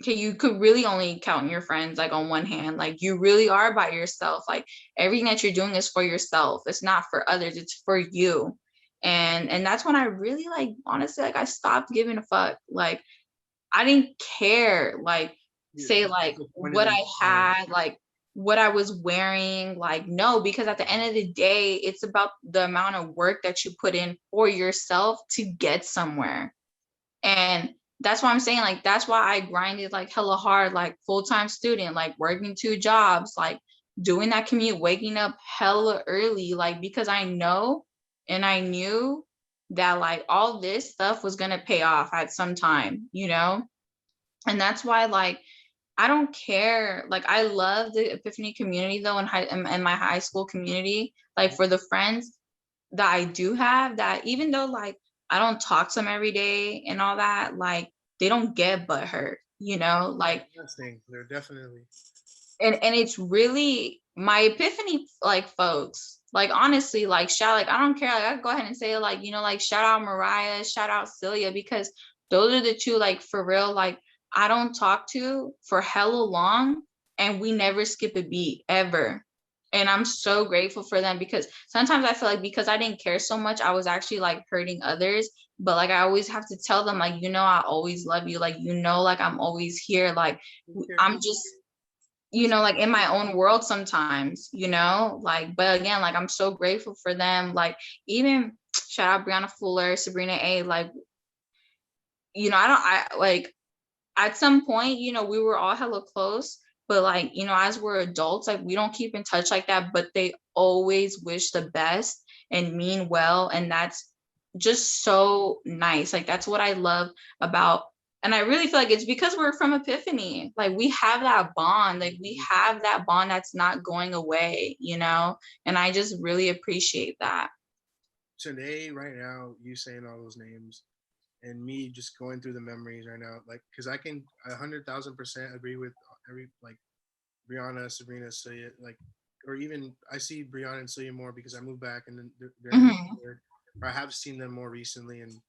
okay, you could really only count your friends like on one hand. Like you really are by yourself. Like everything that you're doing is for yourself. It's not for others. It's for you. And that's when I really like honestly like I stopped giving a fuck. Like I didn't care like say like disappointed what in I yourself. had, like what I was wearing. Like no, because at the end of the day, it's about the amount of work that you put in for yourself to get somewhere. And that's why I'm saying, like, that's why I grinded like hella hard, like full-time student, like working 2 jobs, like doing that commute, waking up hella early, like because I know and I knew that like all this stuff was gonna pay off at some time. And that's why like I don't care. Like I love the Epiphany community though, in my high school community, like for the friends that I do have, that even though like I don't talk to them every day and all that, like they don't get butthurt, like Interesting. They're definitely. and it's really my Epiphany like folks. Like honestly, like shout, like I don't care. Like I go ahead and say like, like shout out Mariah, shout out Celia, because those are the two like for real, like I don't talk to for hella long, and we never skip a beat ever. And I'm so grateful for them, because sometimes I feel like because I didn't care so much, I was actually like hurting others. But like I always have to tell them, like, I always love you. Like, like I'm always here. Like I'm just like in my own world sometimes, like, but again, like I'm so grateful for them. Like even shout out Brianna Fuller, Sabrina A, like, I like at some point, we were all hella close, but like, as we're adults, like we don't keep in touch like that, but they always wish the best and mean well. And that's just so nice. Like that's what I love about, and I really feel like it's because we're from Epiphany. Like we have that bond, like we have that bond that's not going away. And I just really appreciate that. Today, right now, you saying all those names and me just going through the memories right now, like, because I can 100,000% agree with every, like, Brianna, Sabrina, Celia, like, or even I see Brianna and Celia more because I moved back and then they're in the Mhm. third, or I have seen them more recently. And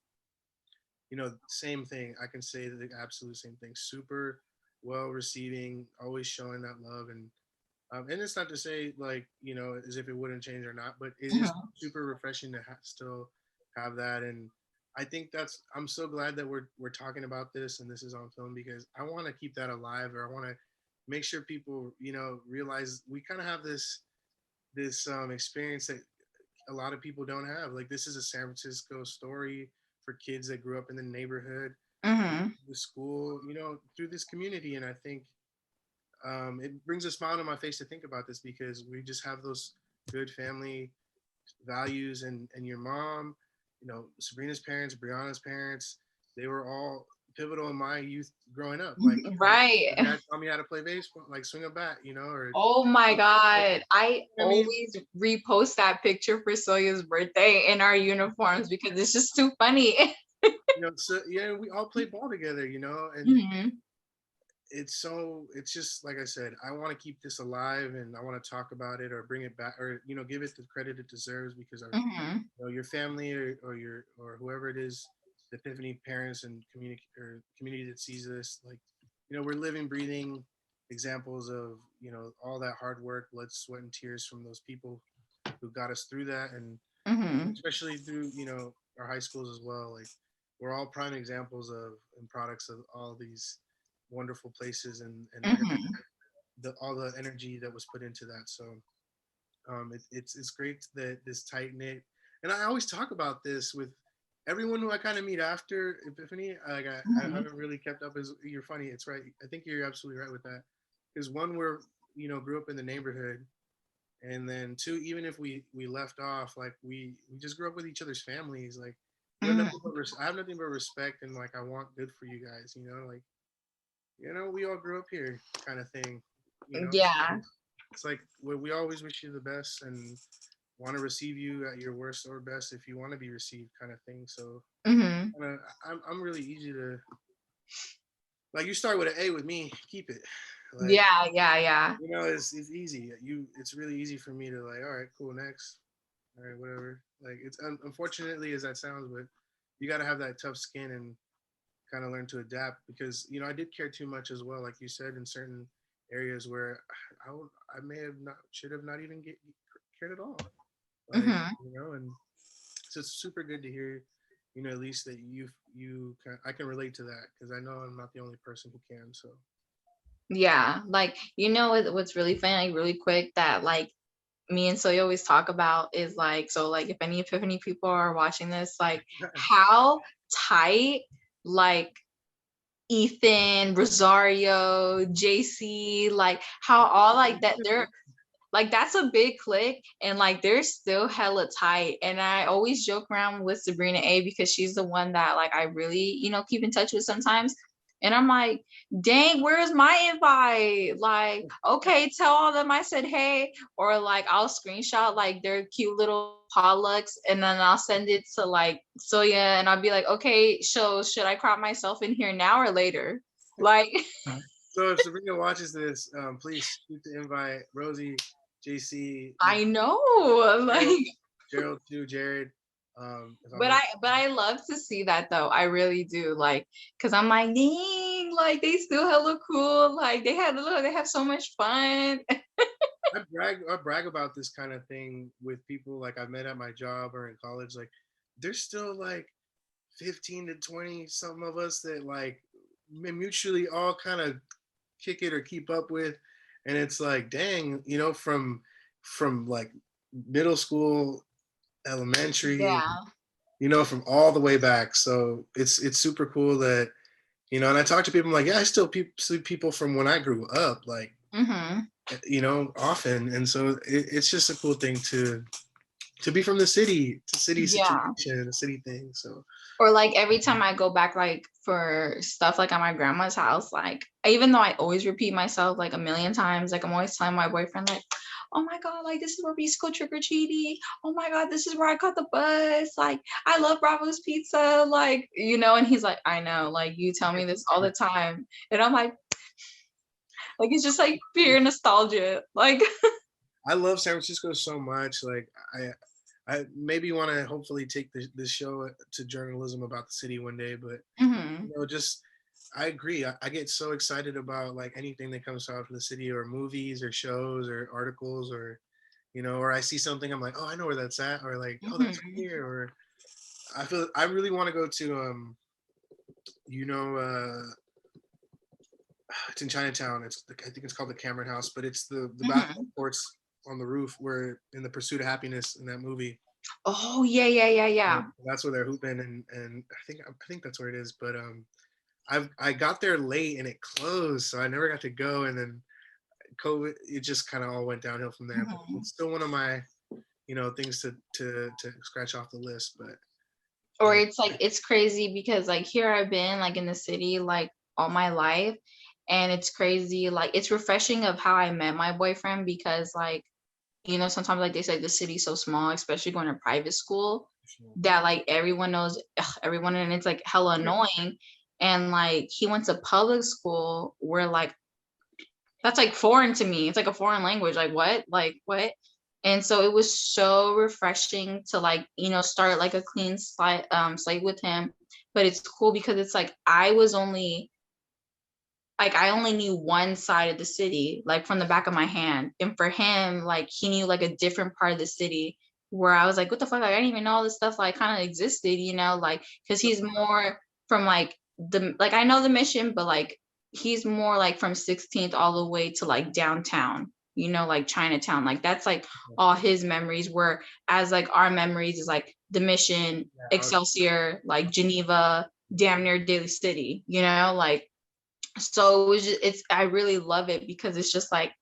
same thing. I can say the absolute same thing. Super well receiving, always showing that love. And it's not to say like as if it wouldn't change or not, but it is Mhm. super refreshing to still have that. And I think I'm so glad that we're talking about this and this is on film, because I want to keep that alive, or I want to make sure people realize we kind of have this experience that a lot of people don't have. Like this is a San Francisco story for kids that grew up in the neighborhood, Mhm. the school, through this community. And I think it brings a smile to my face to think about this because we just have those good family values, and your mom, Sabrina's parents, Brianna's parents, they were all pivotal in my youth growing up. Like, Right. my dad taught me how to play baseball, like swing a bat, or Oh my God. I I mean, always repost that picture for Sawya's birthday in our uniforms because it's just too funny. so yeah, we all played ball together, and Hmm. it's just like I said, I want to keep this alive, and I want to talk about it or bring it back, or give it the credit it deserves, because our, Hmm. your family, or whoever it is, the Epiphany parents and community that sees this, like, we're living, breathing examples of, all that hard work, blood, sweat, and tears from those people who got us through that, and Hmm. especially through, our high schools as well. Like, we're all prime examples of and products of all these wonderful places, and Hmm. all the energy that was put into that. So it's great that this tight knit, and I always talk about this with everyone who I kind of meet after Epiphany. Like, I Hmm. haven't really kept up. As you're funny, it's right. I think you're absolutely right with that. Because one, we're, grew up in the neighborhood, and then two, even if we left off, like, we just grew up with each other's families. Like, nothing but I have nothing but respect, and like, I want good for you guys. Like, we all grew up here, kind of thing. So Yeah. it's like, we always wish you the best and want to receive you at your worst or best if you want to be received, kind of thing. So Hmm. I'm really easy to, like, you start with an A with me, keep it. Like, Yeah, yeah, yeah. it's easy. It's really easy for me to, like, all right, cool, next, all right, whatever. Like, it's unfortunately as that sounds, but you got to have that tough skin and kind of learn to adapt, because I did care too much as well, like you said, in certain areas where I may have not should have not even cared at all. Like, Hmm. and so it's super good to hear, at least that I can relate to that, because I know I'm not the only person who can. So Yeah. Like, what's really funny, like really quick, that like me and Soy always talk about is like, so like if any Epiphany people are watching this, like how tight, like Ethan, Rosario, JC, like how all like that, they're like, that's a big click, and like they're still hella tight. And I always joke around with Sabrina A because she's the one that like I really, keep in touch with sometimes. And I'm like, dang, where's my invite? Like, okay, tell all them I said hey, or like I'll screenshot like their cute little potlucks, and then I'll send it to like Soya, and I'll be like, okay, so should I crop myself in here now or later? Like, so if Sabrina watches this, please shoot the invite, Rosie, JC, I know, Gerald, like. Gerald too, Jared. If I'm But missing. I love to see that though. I really do. Like, cause I'm like, dang, like they still hella cool. Like they have so much fun. I brag about this kind of thing with people like I've met at my job or in college. Like, there's still like 15 to 20 some of us that, like, mutually all kind of kick it or keep up with, and it's like, dang, from like middle school, elementary, Yeah. from all the way back. So it's super cool that, and I talk to people, I'm like, yeah, I still see people from when I grew up, like, Hmm. often. And so it's just a cool thing to be from the city, to city Yeah. situation, a city thing. So Or like every time I go back like for stuff like at my grandma's house, like even though I always repeat myself like a million times, like I'm always telling my boyfriend like, oh my God, like this is where we used to go trick or treating. Oh my God, this is where I caught the bus. Like I love Bravo's Pizza. Like, and he's like, I know, like you tell me this all the time. And I'm like it's just like pure nostalgia. Like, I love San Francisco so much. Like, I maybe want to hopefully take this show to journalism about the city one day, but mhm. just, I agree. I get so excited about, like, anything that comes out of the city, or movies or shows or articles, or or I see something, I'm like, oh, I know where that's at, or like, oh, that's Mhm. here, or I really want to go to you know uh it's in Chinatown. I think it's called the Cameron House, but it's the basketball Mhm. courts on the roof where in The Pursuit of Happiness, in that movie. Oh yeah, yeah, yeah, Yeah, yeah. that's where they're hooping, and I think that's where it is. But I got there late and it closed, so I never got to go. And then COVID, it just kind of all went downhill from there. But Mhm. it's still one of my, things to scratch off the list. But Or yeah, it's like it's crazy because like here I've been like in the city like all my life, and it's crazy, like it's refreshing of how I met my boyfriend because like sometimes like they say the city's so small, especially going to private school, that like everyone knows everyone, and it's like hella annoying. And like he went to public school where like that's like foreign to me. It's like a foreign language. Like what? Like what? And so it was so refreshing to like, start like a clean slate with him. But it's cool because it's like I only knew one side of the city, like from the back of my hand. And for him, like he knew like a different part of the city where I was like, what the fuck? Like, I didn't even know all this stuff like kind of existed, like because he's more from like I know the mission, but like he's more like from 16th all the way to like downtown, like Chinatown. Like that's like all his memories were as like our memories is like the mission, Excelsior, like Geneva, damn near Daly City, like so it was it's I really love it because it's just like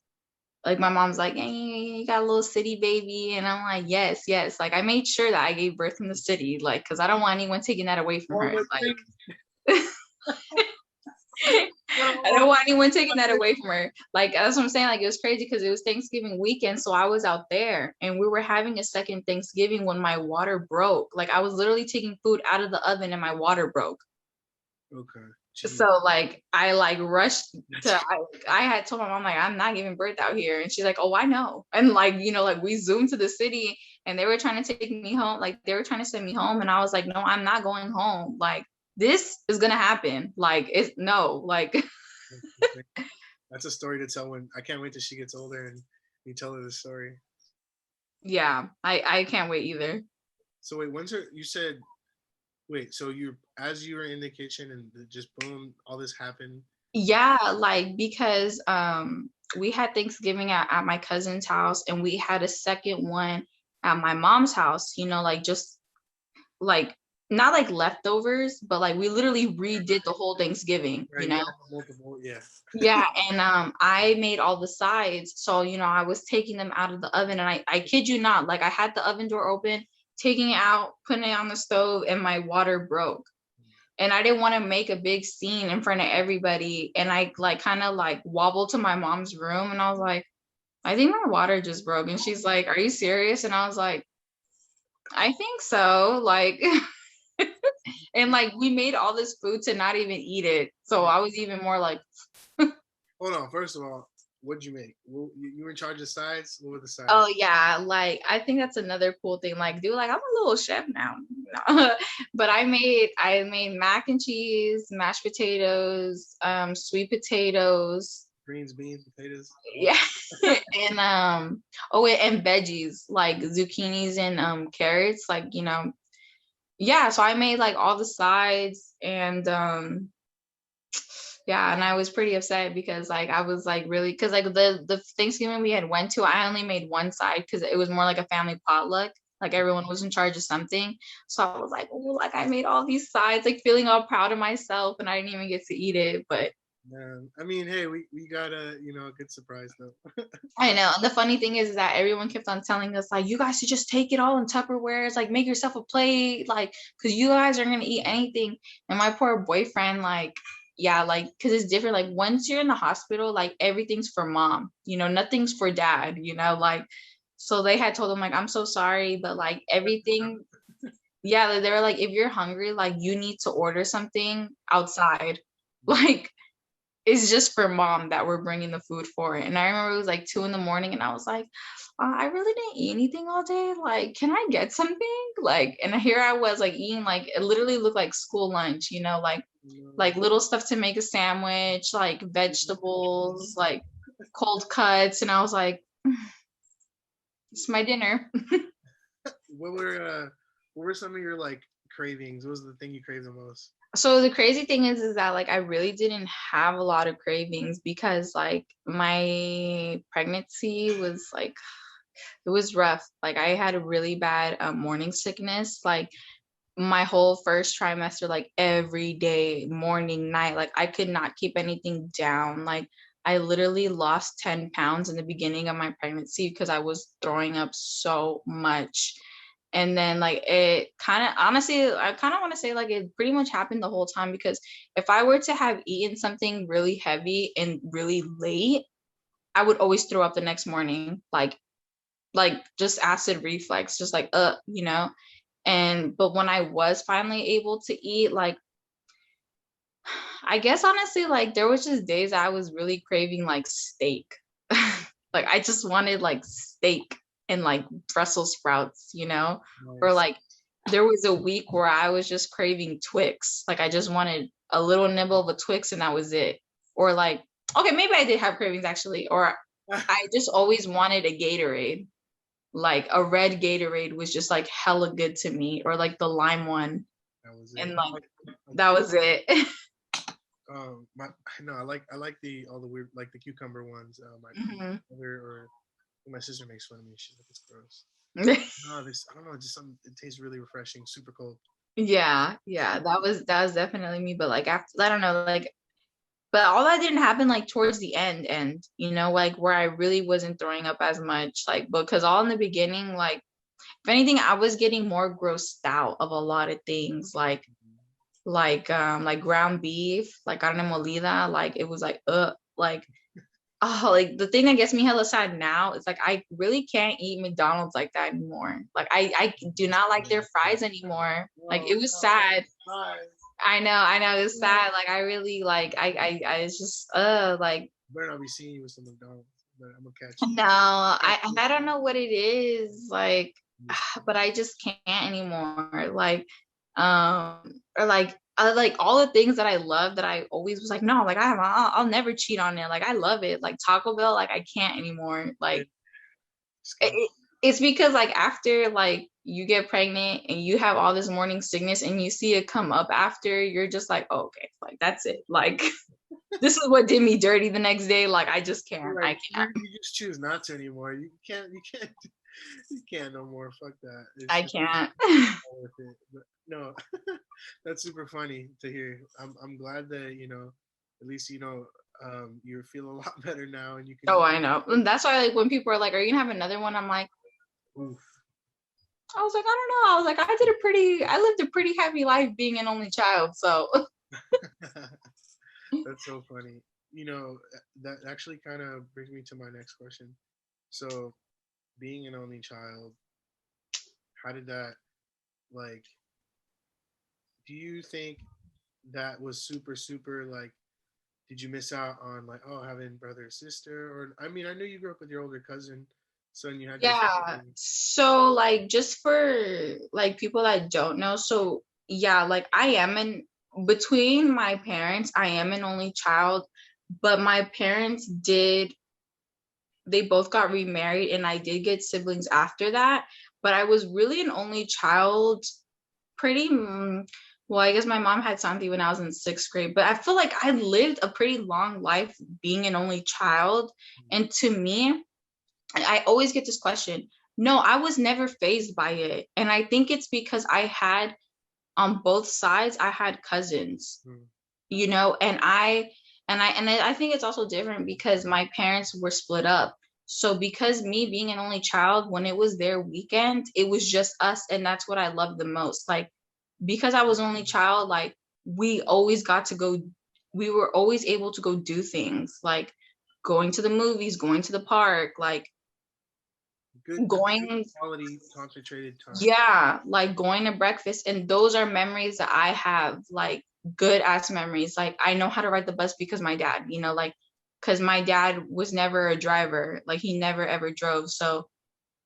my mom's like, hey, you got a little city baby, and I'm like, yes, yes, like I made sure that I gave birth in the city, like because I don't want anyone taking that away from her, like I don't want anyone taking that away from her. Like that's what I'm saying. Like it was crazy because it was Thanksgiving weekend, so I was out there and we were having a second Thanksgiving when my water broke. Like I was literally taking food out of the oven and my water broke. okay. So like I like rushed to I had told my mom like I'm not giving birth out here, and she's like, oh, I know. And like like we zoomed to the city and they were trying to take me home, like they were trying to send me home, and I was like, no, I'm not going home, like this is gonna happen, like it's no, like That's a story to tell. When I can't wait till she gets older and you tell her the story. yeah, I can't wait either. So wait, when's her? You said wait. So you as you were in the kitchen and just boom, all this happened. Yeah, like because we had Thanksgiving at my cousin's house, and we had a second one at my mom's house, like just like not like leftovers, but like we literally redid the whole Thanksgiving, Right, you have multiple, yeah. Yeah, and I made all the sides. So, I was taking them out of the oven, and I kid you not, like I had the oven door open, taking it out, putting it on the stove, and my water broke. And I didn't want to make a big scene in front of everybody. And I like kind of like wobbled to my mom's room, and I was like, I think my water just broke. And she's like, are you serious? And I was like, I think so. Like, and like we made all this food to not even eat it. So I was even more like, Hold on. First of all, what'd you make? You were in charge of sides. What were the sides? oh yeah, like I think that's another cool thing. Like, dude, like I'm a little chef now. But I made mac and cheese, mashed potatoes, sweet potatoes, Greens, beans, potatoes. yeah, and and veggies like zucchinis and carrots, like yeah. So I made like all the sides, and yeah, and I was pretty upset because like I was like really because like the Thanksgiving we had went to, I only made one side because it was more like a family potluck. Like everyone was in charge of something. So I was like, oh, like I made all these sides, like feeling all proud of myself, and I didn't even get to eat it. But I mean, hey, we got a good surprise though. I know. And the funny thing is that everyone kept on telling us, like, you guys should just take it all in Tupperwares, like make yourself a plate, like, because you guys are gonna eat anything. And my poor boyfriend, like, yeah, like, because it's different. Like, once you're in the hospital, like everything's for mom, nothing's for dad, like, so they had told him, like, I'm so sorry, but like everything, yeah, they were like, if you're hungry, like you need to order something outside. Like it's just for mom that we're bringing the food for it. And I remember it was like 2 a.m. and I was like, I really didn't eat anything all day. Like, can I get something? Like, and here I was like eating, like, it literally looked like school lunch, like little stuff to make a sandwich, like vegetables, like cold cuts. And I was like, it's my dinner. What were some of your like cravings? What was the thing you craved the most? So the crazy thing is that like I really didn't have a lot of cravings because like my pregnancy was like it was rough. Like I had a really bad morning sickness. Like my whole first trimester, like every day, morning, night, like I could not keep anything down. Like I literally lost 10 pounds in the beginning of my pregnancy because I was throwing up so much. And then like it kind of, honestly, I kind of want to say like it pretty much happened the whole time, because if I were to have eaten something really heavy and really late, I would always throw up the next morning, like just acid reflux, just like you know. And but when I was finally able to eat, like I guess honestly, like there was just days I was really craving like steak. Like I just wanted like steak and like Brussels sprouts, you know? Or Nice. like there was a week where I was just craving Twix. Like I just wanted a little nibble of a Twix and that was it. Or like, okay, maybe I did have cravings actually. Or I just always wanted a Gatorade. Like a red Gatorade was just like hella good to me, or like the lime one. That was And it. like Like, that was it. my no, I like the all the weird, like the cucumber ones. My Mhm. mother or my sister makes fun of me. She's like, it's gross. No, this, I don't know, just some, it tastes really refreshing, super cold. Yeah, yeah, that was definitely me. But like after, I don't know, like, but all that didn't happen like towards the end, and you know, like where I really wasn't throwing up as much, like because all in the beginning, like if anything, I was getting more grossed out of a lot of things, like ground beef, like carne molida, like it was like oh, like the thing that gets me hella sad now is like I really can't eat McDonald's like that anymore. Like I do not like their fries anymore. Like Oh it was no, sad. guys. I know, it's No. sad. Like I really like I it's just like Better not be seeing you with some McDonald's, but I'm gonna catch no, you. I don't know what it is. Like Just, but I just can't anymore. Or like all the things that I love that I always was like, no, like I'll never cheat on it. Like I love it. Like Taco Bell, like I can't anymore. Like just it, gotta, it- it's because like after like you get pregnant and you have all this morning sickness and you see it come up after, you're just like, oh, okay, like that's it. Like this is what did me dirty the next day. Like I just you're can't. like, I can't. you just choose not to anymore. You can't, you can't no more. Fuck that. It's I just can't. not worth it. But no, that's super funny to hear. I'm glad that, at least, you feel a lot better now and you Oh, can, I know. And that's why like when people are like, "Are you gonna have another one?" I'm like, oof. I was like, I don't know. I was like, I lived a pretty happy life being an only child. So That's so funny. That actually kind of brings me to my next question. So, being an only child, how did that, like, do you think that was super, super, like, did you miss out on, like, oh, having brother or sister? Or, I mean, I knew you grew up with your older cousin, so and you had your yeah. family. So like just for like people that don't know, so yeah, like I am an between my parents, I am an only child, but my parents did they both got remarried and I did get siblings after that, but I was really an only child pretty well, I guess my mom had Santi when I was in sixth grade, but I feel like I lived a pretty long life being an only child. And to me, I always get this question. No, I was never phased by it. And I think it's because I had on both sides, I had cousins, Hmm. you know, and I think it's also different because my parents were split up. So because me being an only child, when it was their weekend, it was just us, and that's what I loved the most. Like because I was only child, like we always got to go, we were always able to go do things like going to the movies, going to the park, like Good going, quality, concentrated time. yeah, like going to breakfast. And those are memories that I have, like good ass memories. Like I know how to ride the bus because my dad, you know, like because my dad was never a driver, like he never ever drove. So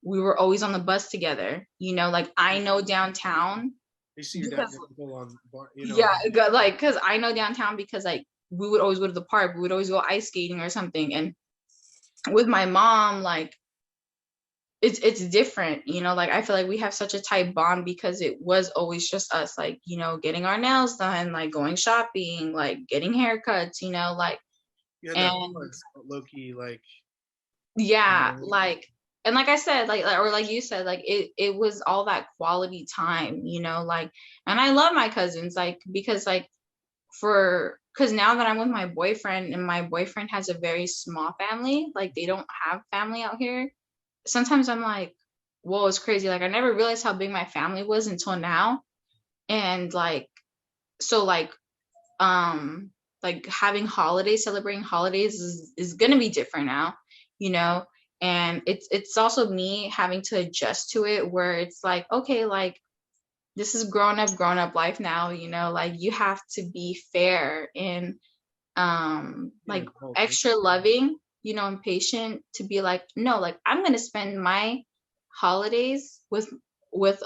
we were always on the bus together, you know, like I know downtown You see your dad because and uncle on, yeah, like because I know downtown because like we would always go to the park, we would always go ice skating or something. And with my mom, like it's different, you know, like I feel like we have such a tight bond because it was always just us, like, you know, getting our nails done, like going shopping, like getting haircuts, you know, like you had that and low key, like, yeah, uh, like and like I said, like or like you said, like it was all that quality time, you know, like and I love my cousins, like because like for because now that I'm with my boyfriend and my boyfriend has a very small family, like they don't have family out here. Sometimes I'm like, whoa, it's crazy. Like I never realized how big my family was until now. And like, so um like having holidays, celebrating holidays is gonna be different now, you know. And it's also me having to adjust to it, where it's like, okay, like this is grown up life now, you know, like you have to be fair and Yeah, like adult, right? extra loving, you know, and patient to be like, no, like I'm gonna spend my holidays with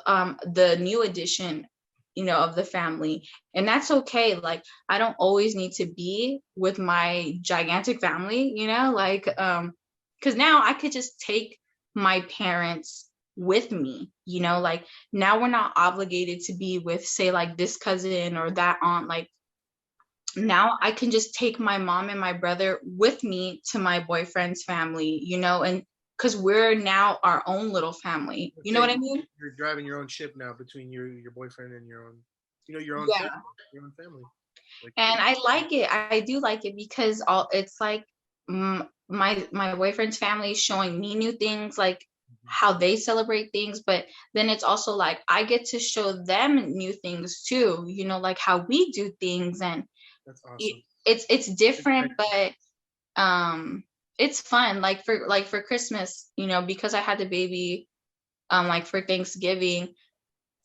the new addition, you know, of the family. And that's okay. Like I don't always need to be with my gigantic family, you know, like because now I could just take my parents with me, you know, like now we're not obligated to be with, say, like this cousin or that aunt. Like now I can just take my mom and my brother with me to my boyfriend's family, you know, and because we're now our own little family. Let's You know say what I mean? you're driving your own ship now between your boyfriend and your own, Yeah. your own family. Like, And I like it. I do like it because all it's like my boyfriend's family is showing me new things, like mhm, how they celebrate things, but then it's also like I get to show them new things too, you know, like how we do things. And that's awesome. it's Good different, connection. but it's fun. Like for Christmas, you know, because I had the baby like for Thanksgiving,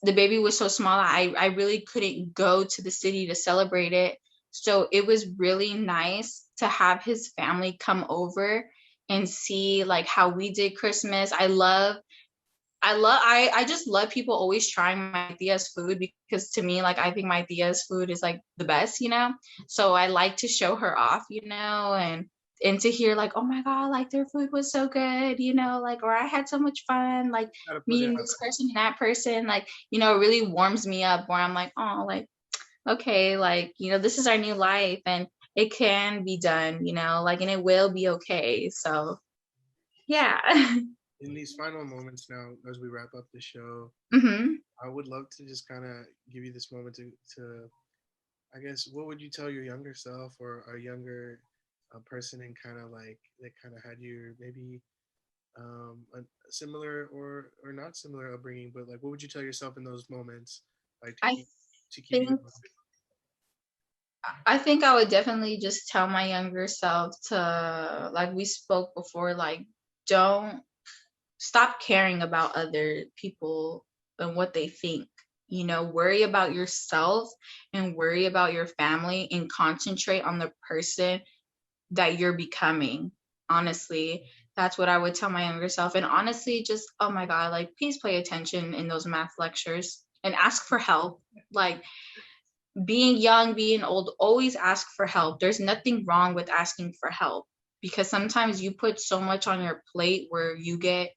the baby was so small, I really couldn't go to the city to celebrate it. So it was really nice to have his family come over and see like how we did Christmas. I just love people always trying my tia's food, because to me, like I think my tia's food is like the best, you know. So I like to show her off, you know, and to hear like, oh my god, like their food was so good, you know, like, or I had so much fun, like Gotta put it meeting out this person and that person, like, you know, it really warms me up, where I'm like, oh, like okay, like, you know, this is our new life and it can be done, you know, like, and it will be okay. So there. yeah. In these final moments now, as we wrap up the show, Hmm. I would love to just kind of give you this moment to, I guess, what would you tell your younger self or a younger person in kind of like that kind of had you maybe a similar or not similar upbringing, but like what would you tell yourself in those moments, like I to keep you think I think I would definitely just tell my younger self to, like we spoke before, like don't stop caring about other people and what they think. You know, worry about yourself and worry about your family and concentrate on the person that you're becoming. Honestly, that's what I would tell my younger self. And honestly, just, oh my God, like please pay attention in those math lectures and ask for help. Like being young, being old, always ask for help. There's nothing wrong with asking for help, because sometimes you put so much on your plate where you get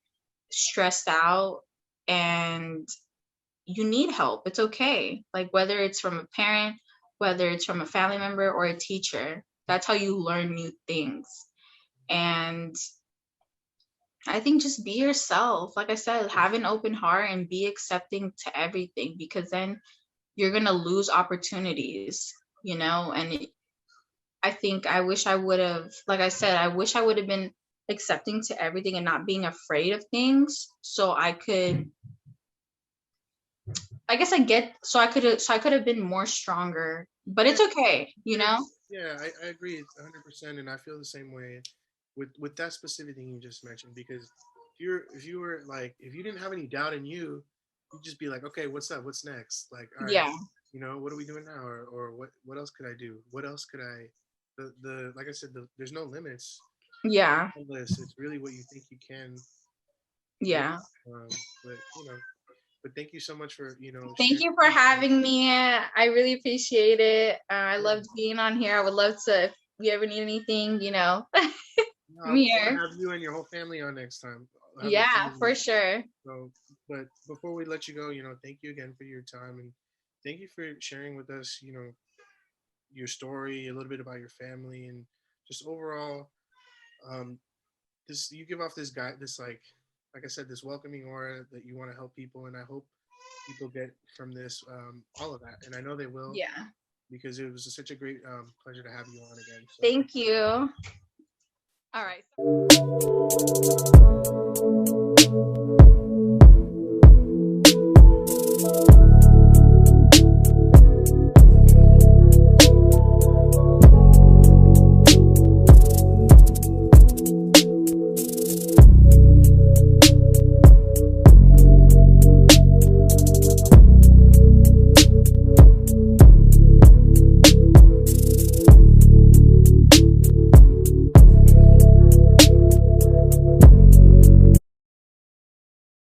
stressed out and you need help. It's okay. Like whether it's from a parent, whether it's from a family member or a teacher, that's how you learn new things. And I think just be yourself. Like I said, have an open heart and be accepting to everything, because then you're going to lose opportunities, you know? And I think I wish I would have, like I said, I wish I would have been accepting to everything and not being afraid of things, so I could, I guess I get, so I could have been more stronger. But yeah, it's okay, you you're, know? yeah, I agree 100%, and I feel the same way with that specific thing you just mentioned, because if you were like if you didn't have any doubt in you, you'd just be like, okay, what's up, what's next, like, all right, Yeah. what are we doing now, or what else could I do, what else could I, the like I said, there's no limits, Yeah. unless it's really what you think you can do. Yeah. But but thank you so much for Thank sharing. you for having me. I really appreciate it. I Yeah. loved being on here. I would love to, if you ever need anything, you know, No, I I'm want to here. have you and your whole family on next time. I'll have a Yeah, family. for sure. So, but before we let you go, thank you again for your time, and thank you for sharing with us, your story, a little bit about your family, and just overall, um, this you give off this guy, this like I said, this welcoming aura that you want to help people, and I hope people get from this all of that, and I know they will. Yeah. because it was such a great pleasure to have you on again. So. Thank you. All right.